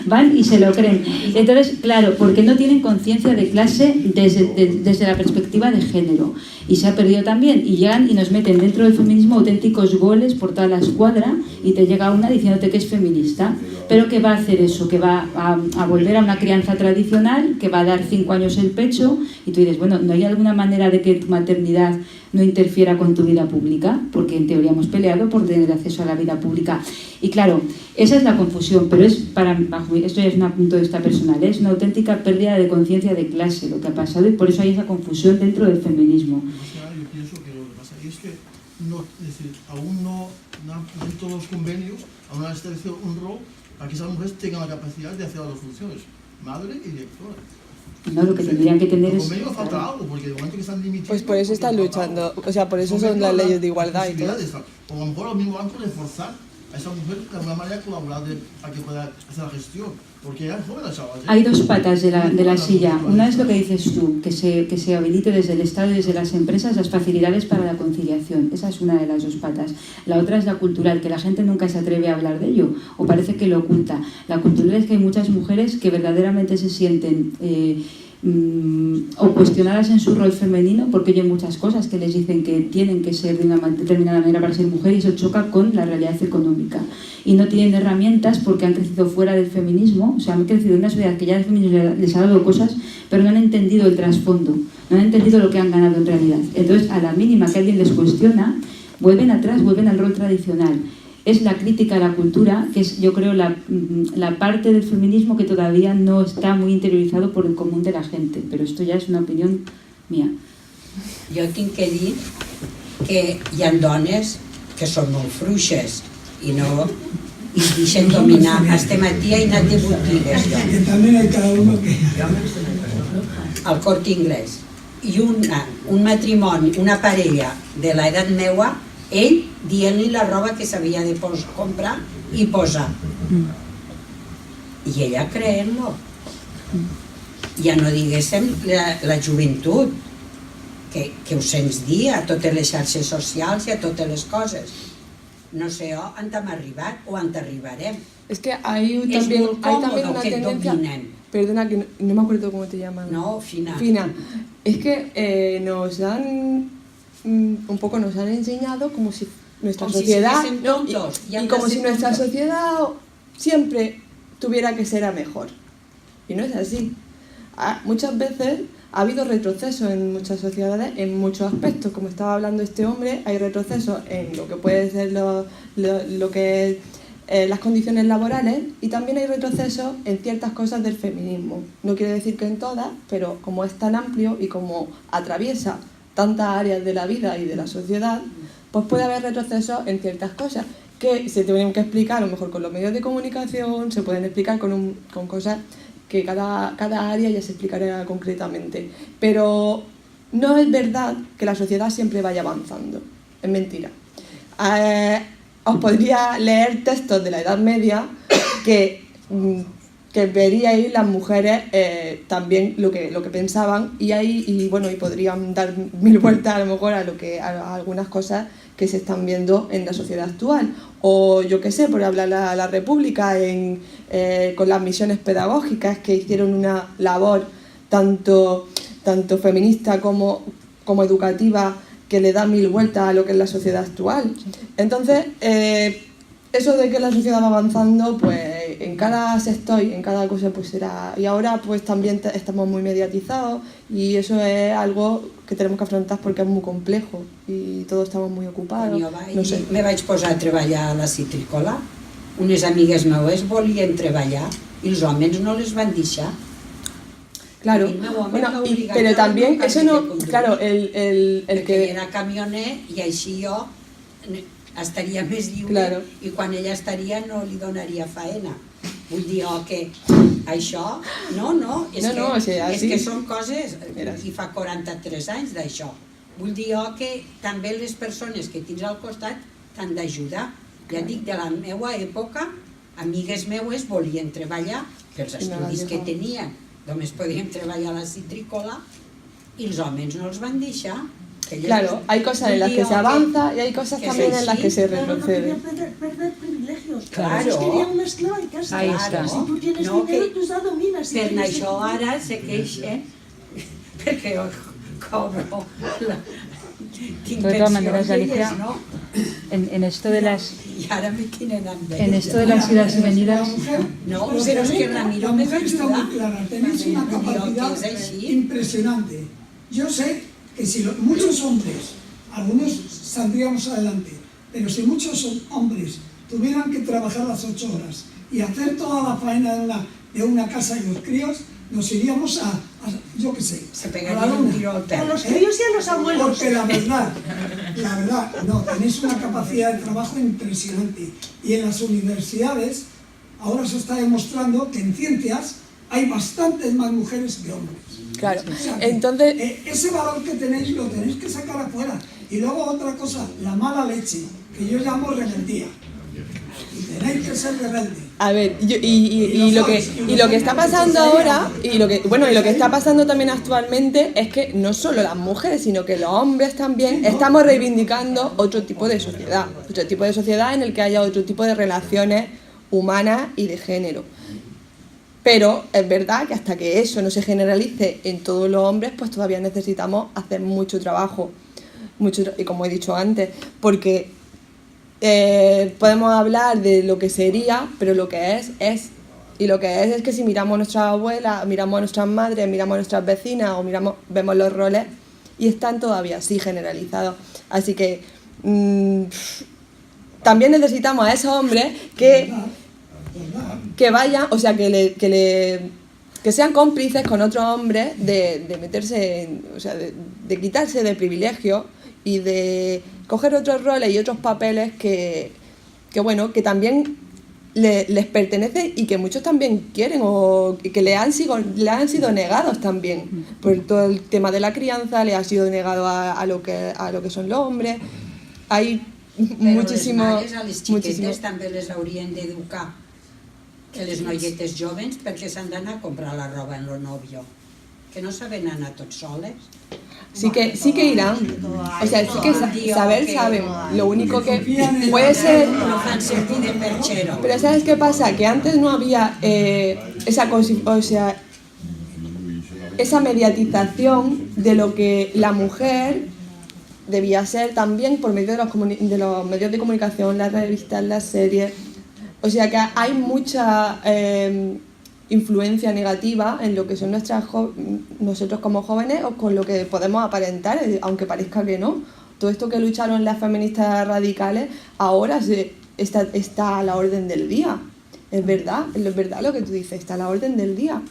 Van y se lo creen. Entonces, claro, porque no tienen conciencia de clase desde la perspectiva de género. Y se ha perdido también. Y llegan y nos meten dentro del feminismo auténticos goles por toda la escuadra y te llega una diciéndote que es feminista. Pero que va a hacer eso, que va a volver a una crianza tradicional, que va a dar 5 años el pecho, y tú dices, bueno, ¿no hay alguna manera de que tu maternidad no interfiera con tu vida pública? Porque en teoría hemos peleado por tener acceso a la vida pública. Y claro, esa es la confusión, pero esto ya es un punto de vista personal, es una auténtica pérdida de conciencia de clase lo que ha pasado, y por eso hay esa confusión dentro del feminismo. Yo pienso que lo que pasa es que aún no en todos los convenios aún no han establecido un rol para que esas mujeres tengan la capacidad de hacer las dos funciones, madre y directora. No, lo que tendrían que tener es... falta algo, porque de momento que están dimitiendo... Pues por eso están luchando, o sea, por eso son las leyes de igualdad y todo. O a lo mejor los mismos bancos reforzar a esa mujer de alguna manera colaborar para que pueda hacer la gestión, porque ya es joven la chavala. Hay dos patas de la silla. Una es lo que dices tú, que se habilite desde el Estado y desde las empresas las facilidades para la conciliación. Esa es una de las dos patas. La otra es la cultural, que la gente nunca se atreve a hablar de ello, o parece que lo oculta. La cultural es que hay muchas mujeres que verdaderamente se sienten o cuestionadas en su rol femenino, porque oyen muchas cosas que les dicen que tienen que ser de una determinada manera para ser mujer, y eso choca con la realidad económica. Y no tienen herramientas porque han crecido fuera del feminismo, o sea, han crecido en una sociedad que ya el feminismo les ha dado cosas, pero no han entendido el trasfondo, no han entendido lo que han ganado en realidad. Entonces, a la mínima que alguien les cuestiona, vuelven atrás, vuelven al rol tradicional. Es la crítica a la cultura, que es, yo creo, la parte del feminismo que todavía no está muy interiorizado por el común de la gente, però esto ja és una opinió mía. Jo tinc que dir que hi ha dones que són molt fluixes i no i deixen dominar. Este matí he anat de botigues jo. Que també hay cada uno que... Al Corte Inglés. I un matrimoni, una parella de l'edat meua, ell dient-li la roba que s'havia de comprar i posar. I ella creent-lo. Ja no diguéssim la joventut, que ho sents dir a totes les xarxes socials i a totes les coses. No sé on hem arribat o on arribarem. Es que hay Es también, muy hay también cómodo una que tendencia... dominen. Perdona, que no me acuerdo cómo te llaman. No, Fina. Fina. Es que nos han... un poco nos han enseñado como si nuestra Como si sociedad... siguiesen ¿no? tontos, y Y han como de si ser nuestra tontos. sociedad siempre tuviera que ser a mejor. Y no es así. Muchas veces ha habido retrocesos en muchas sociedades, en muchos aspectos. Como estaba hablando este hombre, hay retrocesos en lo que puede ser lo que es las condiciones laborales, y también hay retrocesos en ciertas cosas del feminismo. No quiere decir que en todas, pero como es tan amplio y como atraviesa tantas áreas de la vida y de la sociedad, pues puede haber retrocesos en ciertas cosas que se tienen que explicar a lo mejor con los medios de comunicación, se pueden explicar con cosas que cada área ya se explicará concretamente. Pero no es verdad que la sociedad siempre vaya avanzando, es mentira. Os podría leer textos de la Edad Media que veríais las mujeres también lo que pensaban, y podrían dar mil vueltas a lo mejor a algunas cosas que se están viendo en la sociedad actual. O yo qué sé, por hablar a la República con las misiones pedagógicas, que hicieron una labor tanto feminista como educativa, que le da mil vueltas a lo que es la sociedad actual. Entonces, eso de que la sociedad va avanzando, pues en cada sector y en cada cosa pues será. Y ahora pues también estamos muy mediatizados, y eso es algo que tenemos que afrontar porque es muy complejo y todos estamos muy ocupados. No sé. Me vaig posar a treballar a la Citrícola. Unes amigues meues volien treballar i els homes no les van deixar. Claro, pero también eso no, claro, el que era camioner i així jo estaria més lliure, claro. I quan ella estaria no li donaria faena. Vull dir que això, és que són coses, i fa 43 anys d'això. Vull dir que també les persones que tens al costat t'han d'ajudar. Ja dic, de la meva època, amigues meues volien treballar pels estudis que tenien. Només podíem treballar a la Citrícola i els homes no els van deixar. Claro, hay cosas en las que se avanza y hay cosas también en las que se retrocede. No querían perder privilegios. Claro. Ellos querían una esclava en casa. Ahí está. Si tú tienes dinero, tú ya dominas. Per això ara se queixen perquè jo cobro de todas maneras, Alicia, en esto de las idas y venidas, no, pero es que Ramiro me va a está muy ayudar. clara, tenéis una capacidad impresionante. Yo sé que si muchos hombres, algunos saldríamos adelante, pero si muchos hombres tuvieran que trabajar las 8 horas y hacer toda la faena de una casa y los críos, nos iríamos yo qué sé, Se a pegaría la un luna. tiro al A perro. los críos y a los abuelos. Porque la verdad, no, tenéis una capacidad de trabajo impresionante. Y en las universidades, ahora se está demostrando que en ciencias hay bastantes más mujeres que hombres. Claro, O sea, que, entonces... ese valor que tenéis lo tenéis que sacar afuera. Y luego otra cosa, la mala leche, que yo llamo rebeldía. Y tenéis que ser rebeldes. A ver, y lo que está pasando ahora, y lo que está pasando también actualmente, es que no solo las mujeres, sino que los hombres también estamos reivindicando otro tipo de sociedad en el que haya otro tipo de relaciones humanas y de género. Pero es verdad que hasta que eso no se generalice en todos los hombres, pues todavía necesitamos hacer mucho trabajo, y como he dicho antes, porque podemos hablar de lo que sería, pero lo que es. Y lo que es que si miramos a nuestras abuelas, miramos a nuestras madres, miramos a nuestras vecinas o vemos los roles y están todavía así generalizados. Así que también necesitamos a esos hombres que vayan, o sea, que sean cómplices con otros hombres de meterse, o sea, de quitarse de privilegios y de coger otros roles y otros papeles que también les pertenecen y que muchos también quieren o que le han sido negados también. Por todo el tema de la crianza le ha sido negado a lo que son los hombres. Hay Però muchísimo... les mares a les xiquetes també les haurien d'educar que les noietes jovens perquè s'han d'anar a comprar la roba en lo novio, que no saben anar tots soles. Sí que irán, o sea, sí que saben, lo único que puede ser... No fan sentir de perchero. Pero ¿sabes qué pasa? Que antes no había esa mediatización de lo que la mujer debía ser también por medio de los medios de comunicación, las revistas, las series. O sea que hay mucha influencia negativa en lo que son nosotros como jóvenes o con lo que podemos aparentar, aunque parezca que no. Todo esto que lucharon las feministas radicales ahora está a la orden del día. Es verdad lo que tú dices, está a la orden del día.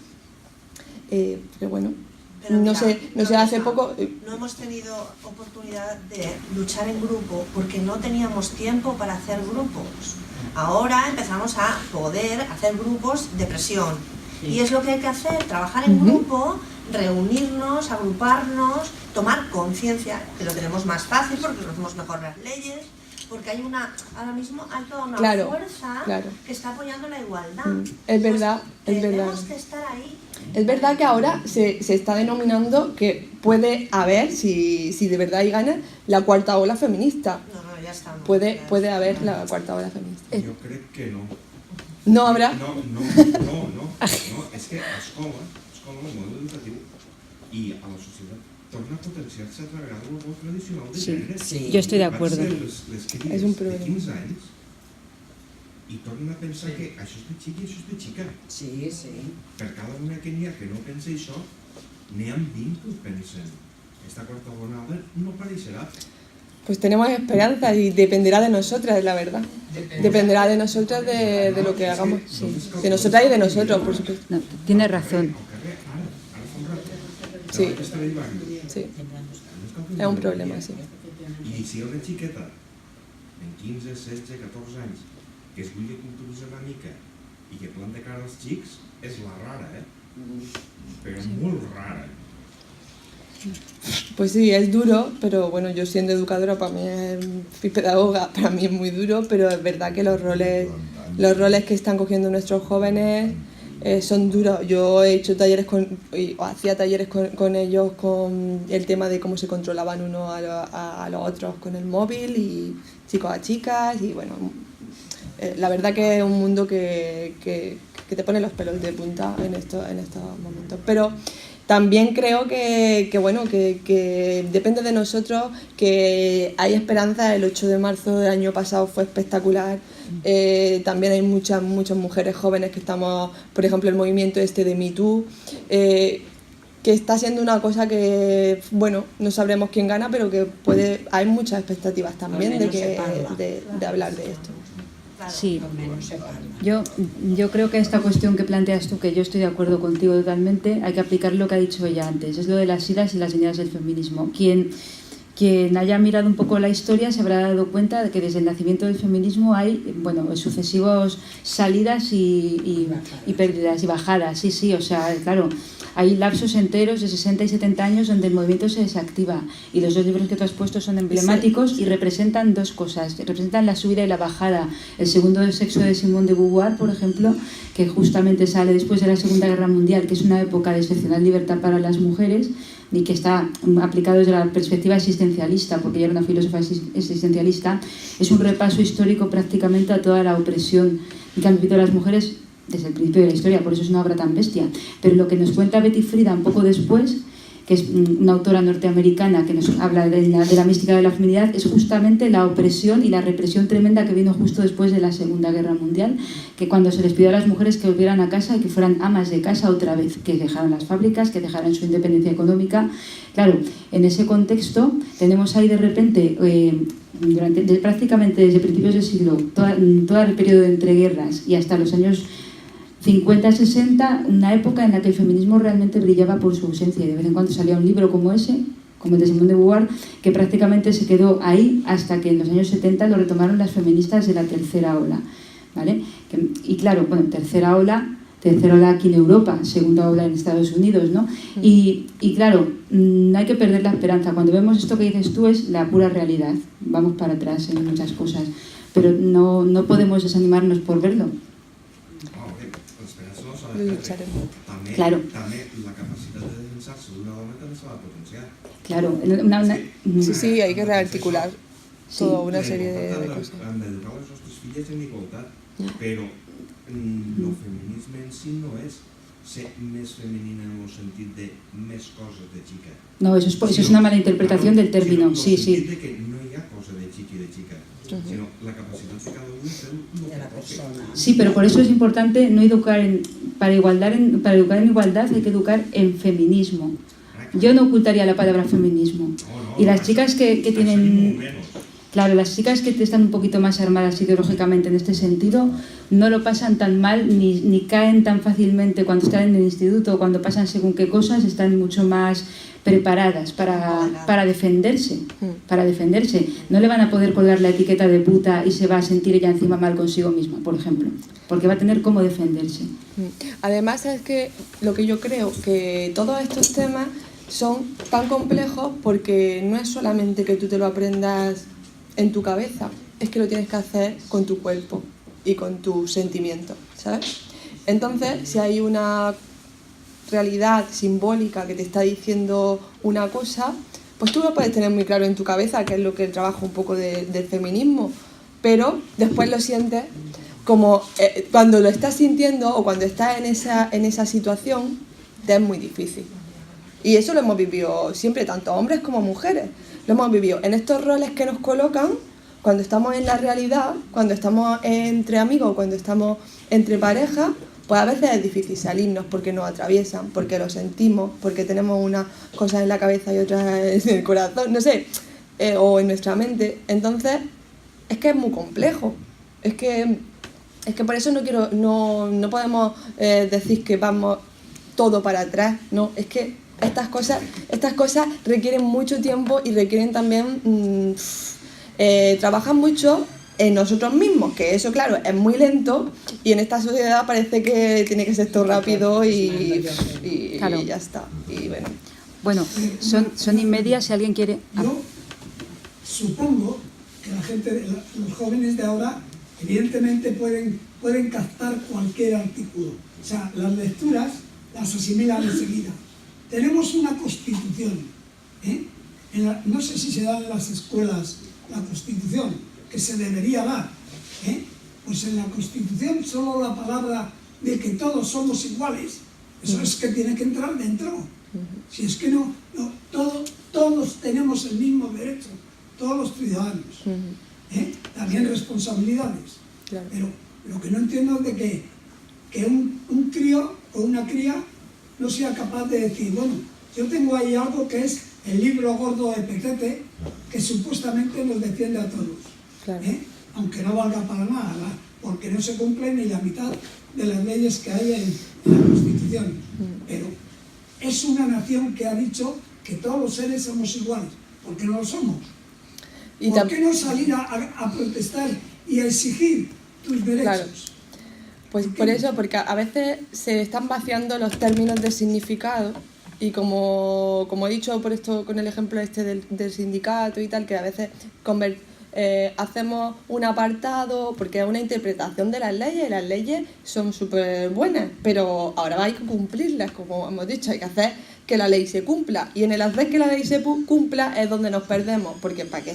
Pero bueno, Pero no mira, sé, hace poco... No hemos tenido oportunidad de luchar en grupo porque no teníamos tiempo para hacer grupos. Ahora empezamos a poder hacer grupos de presión. Sí. Y es lo que hay que hacer, trabajar en grupo, reunirnos, agruparnos, tomar conciencia, que lo tenemos más fácil porque conocemos mejor las leyes, porque ahora mismo hay toda una fuerza que está apoyando la igualdad. Es verdad, pues es verdad. Tenemos que estar ahí. Es verdad que ahora se está denominando que puede haber, si de verdad hay ganas, la cuarta ola feminista. No, ya está. Puede haber la cuarta ola feminista. Yo creo que no. ¿No habrá? No, és que l'escola, el model educatiu i a la societat torna a potenciar-se altra vegada el rol tradicional de gènere. Sí, yo estoy de acuerdo. Les cries de 15 anys i tornen a pensar que això és de xic i això és de xica. Sí, sí. Per cada una que n'hi ha que no pensa això, n'hi ha 20 que ho pensen. Esta quarta onada no apareixerà. Pues tenemos esperanza y dependerá de nosotras, la verdad. Dependerá de nosotras de lo que hagamos. Sí. De nosotras y de nosotros, por supuesto. No, tienes razón. Sí. Sí. Es un problema, sí. I si hi ha una xiqueta en 15, 16, 14 anys que es vulgui culturitzar una mica i que planta cara als xics, és la rara, però molt rara. Pues sí, es duro, pero bueno, yo siendo educadora para mí y pedagoga, para mí es muy duro, pero es verdad que los roles que están cogiendo nuestros jóvenes son duros. Yo he hecho talleres hacía talleres con ellos con el tema de cómo se controlaban uno a los otros con el móvil y chicos a chicas y bueno, la verdad que es un mundo que te pone los pelos de punta en estos momentos. Pero también creo que depende de nosotros, que hay esperanza. El 8 de marzo del año pasado fue espectacular. También hay muchas mujeres jóvenes que estamos, por ejemplo, el movimiento de Me Too, que está siendo una cosa que, bueno, no sabremos quién gana, pero que hay muchas expectativas también de hablar de esto. Sí, yo creo que esta cuestión que planteas tú, que yo estoy de acuerdo contigo totalmente, hay que aplicar lo que ha dicho ella antes, es lo de las idas y las venidas del feminismo. Quien haya mirado un poco la historia se habrá dado cuenta de que desde el nacimiento del feminismo hay, bueno, sucesivos salidas y pérdidas y bajadas, sí, o sea, claro, hay lapsos enteros de 60 y 70 años donde el movimiento se desactiva y los dos libros que tú has puesto son emblemáticos y representan dos cosas, representan la subida y la bajada. El segundo del sexo de Simone de Beauvoir, por ejemplo, que justamente sale después de la Segunda Guerra Mundial, que es una época de excepcional libertad para las mujeres y que está aplicado desde la perspectiva existencialista, porque ella era una filósofa existencialista. Es un repaso histórico prácticamente a toda la opresión que han vivido las mujeres desde el principio de la historia, por eso es una obra tan bestia. Pero lo que nos cuenta Betty Friedan un poco después, que es una autora norteamericana que nos habla de la mística de la feminidad, es justamente la opresión y la represión tremenda que vino justo después de la Segunda Guerra Mundial, que cuando se les pidió a las mujeres que volvieran a casa y que fueran amas de casa otra vez, que dejaran las fábricas, que dejaran su independencia económica. Claro, en ese contexto tenemos ahí de repente, prácticamente desde principios del siglo, todo el periodo de entreguerras y hasta los años 50-60, una época en la que el feminismo realmente brillaba por su ausencia y de vez en cuando salía un libro como ese, como el de Simone de Beauvoir, que prácticamente se quedó ahí hasta que en los años 70 lo retomaron las feministas de la tercera ola, ¿vale? Y claro, bueno, tercera ola aquí en Europa, segunda ola en Estados Unidos, ¿no? Y claro, no hay que perder la esperanza. Cuando vemos esto que dices tú es la pura realidad, vamos para atrás en muchas cosas, pero no podemos desanimarnos por verlo. lucharemos. Claro. També la capacitat de defensar-se d'una dona també s'ha de potenciar. Claro, Sí, hay que rearticular toda una serie de cosas. Hem d'educar les nostres filles en igualtat, però el feminisme en si no és ser més femenina en el sentit de més coses de xica. No, eso es una mala interpretación del término, sí. En el sentit de que no hi ha cosa de xic i de xica, sinó la capacitat de cada un de la persona. Sí, pero por eso es importante no educar para educar en igualdad hay que educar en feminismo. Yo no ocultaría la palabra feminismo. Y las chicas que tienen... Claro, las chicas que están un poquito más armadas ideológicamente en este sentido no lo pasan tan mal ni caen tan fácilmente cuando están en el instituto o cuando pasan según qué cosas, están mucho más preparadas para defenderse. No le van a poder colgar la etiqueta de puta y se va a sentir ella encima mal consigo misma, por ejemplo, porque va a tener cómo defenderse. Además es que lo que yo creo que todos estos temas son tan complejos porque no es solamente que tú te lo aprendas en tu cabeza, es que lo tienes que hacer con tu cuerpo y con tus sentimientos, ¿sabes? Entonces, si hay una realidad simbólica que te está diciendo una cosa, pues tú lo puedes tener muy claro en tu cabeza, que es lo que trabaja un poco del feminismo, pero después lo sientes como cuando lo estás sintiendo o cuando estás en esa situación, te es muy difícil. Y eso lo hemos vivido siempre, tanto hombres como mujeres. Lo hemos vivido en estos roles que nos colocan cuando estamos en la realidad, cuando estamos entre amigos, cuando estamos entre parejas, pues a veces es difícil salirnos porque nos atraviesan, porque lo sentimos, porque tenemos unas cosas en la cabeza y otras en el corazón, no sé, o en nuestra mente. Entonces, es que es muy complejo. Es que por eso no podemos decir que vamos todo para atrás, no, es que estas cosas requieren mucho tiempo y requieren también trabajar mucho en nosotros mismos, que eso claro es muy lento y en esta sociedad parece que tiene que ser todo rápido y ya está. Y bueno, son y media si alguien quiere. Yo supongo que la gente, los jóvenes de ahora, evidentemente pueden captar cualquier artículo. O sea, las lecturas las asimilan enseguida. Tenemos una constitución, no sé si se da en las escuelas la constitución, que se debería dar, pues en la constitución solo la palabra de que todos somos iguales, eso es que tiene que entrar dentro. Si es que no todos tenemos el mismo derecho, todos los ciudadanos, también responsabilidades. Claro. Pero lo que no entiendo es de que un crío o una cría no sea capaz de decir, bueno, yo tengo ahí algo que es el libro gordo de Petete, que supuestamente nos defiende a todos, Claro. Aunque no valga para nada, porque no se cumplen ni la mitad de las leyes que hay en la Constitución. Pero es una nación que ha dicho que todos los seres somos iguales, porque no lo somos. ¿Por qué no salir a protestar y a exigir tus derechos? Claro. Pues por eso, porque a veces se están vaciando los términos de significado y como he dicho por esto con el ejemplo del sindicato y tal, que a veces hacemos un apartado porque es una interpretación de las leyes y las leyes son súper buenas, pero ahora hay que cumplirlas, como hemos dicho, hay que hacer que la ley se cumpla, y en el hacer que la ley se cumpla es donde nos perdemos, porque para que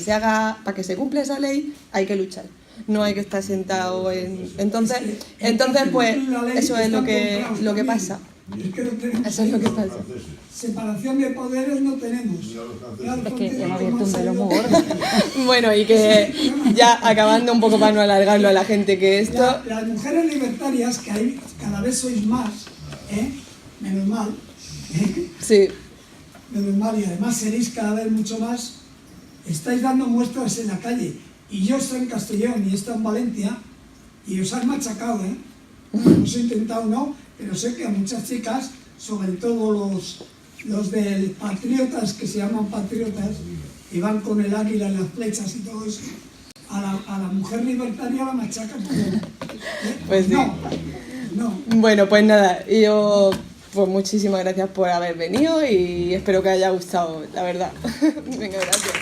se cumpla esa ley hay que luchar. No hay que estar sentado en... Entonces pues eso es lo que pasa. Eso es lo que pasa. Separación de poderes no tenemos. Es que hemos abierto un velo muy gordo. Bueno, y que ya acabando un poco para no alargarlo a la gente, que esto... Las mujeres libertarias, que hay, cada vez sois más, menos mal, Sí. menos mal, y además seréis cada vez mucho más, estáis dando muestras en la calle. Y yo estoy en Castellón y está en Valencia y os han machacado, Os he intentado no, pero sé que a muchas chicas, sobre todo los del patriotas, que se llaman patriotas, y van con el águila en las flechas y todo eso, a la mujer libertaria la machacan. Pues sí. No. Bueno, pues nada, yo pues muchísimas gracias por haber venido y espero que haya gustado, la verdad. Venga, gracias.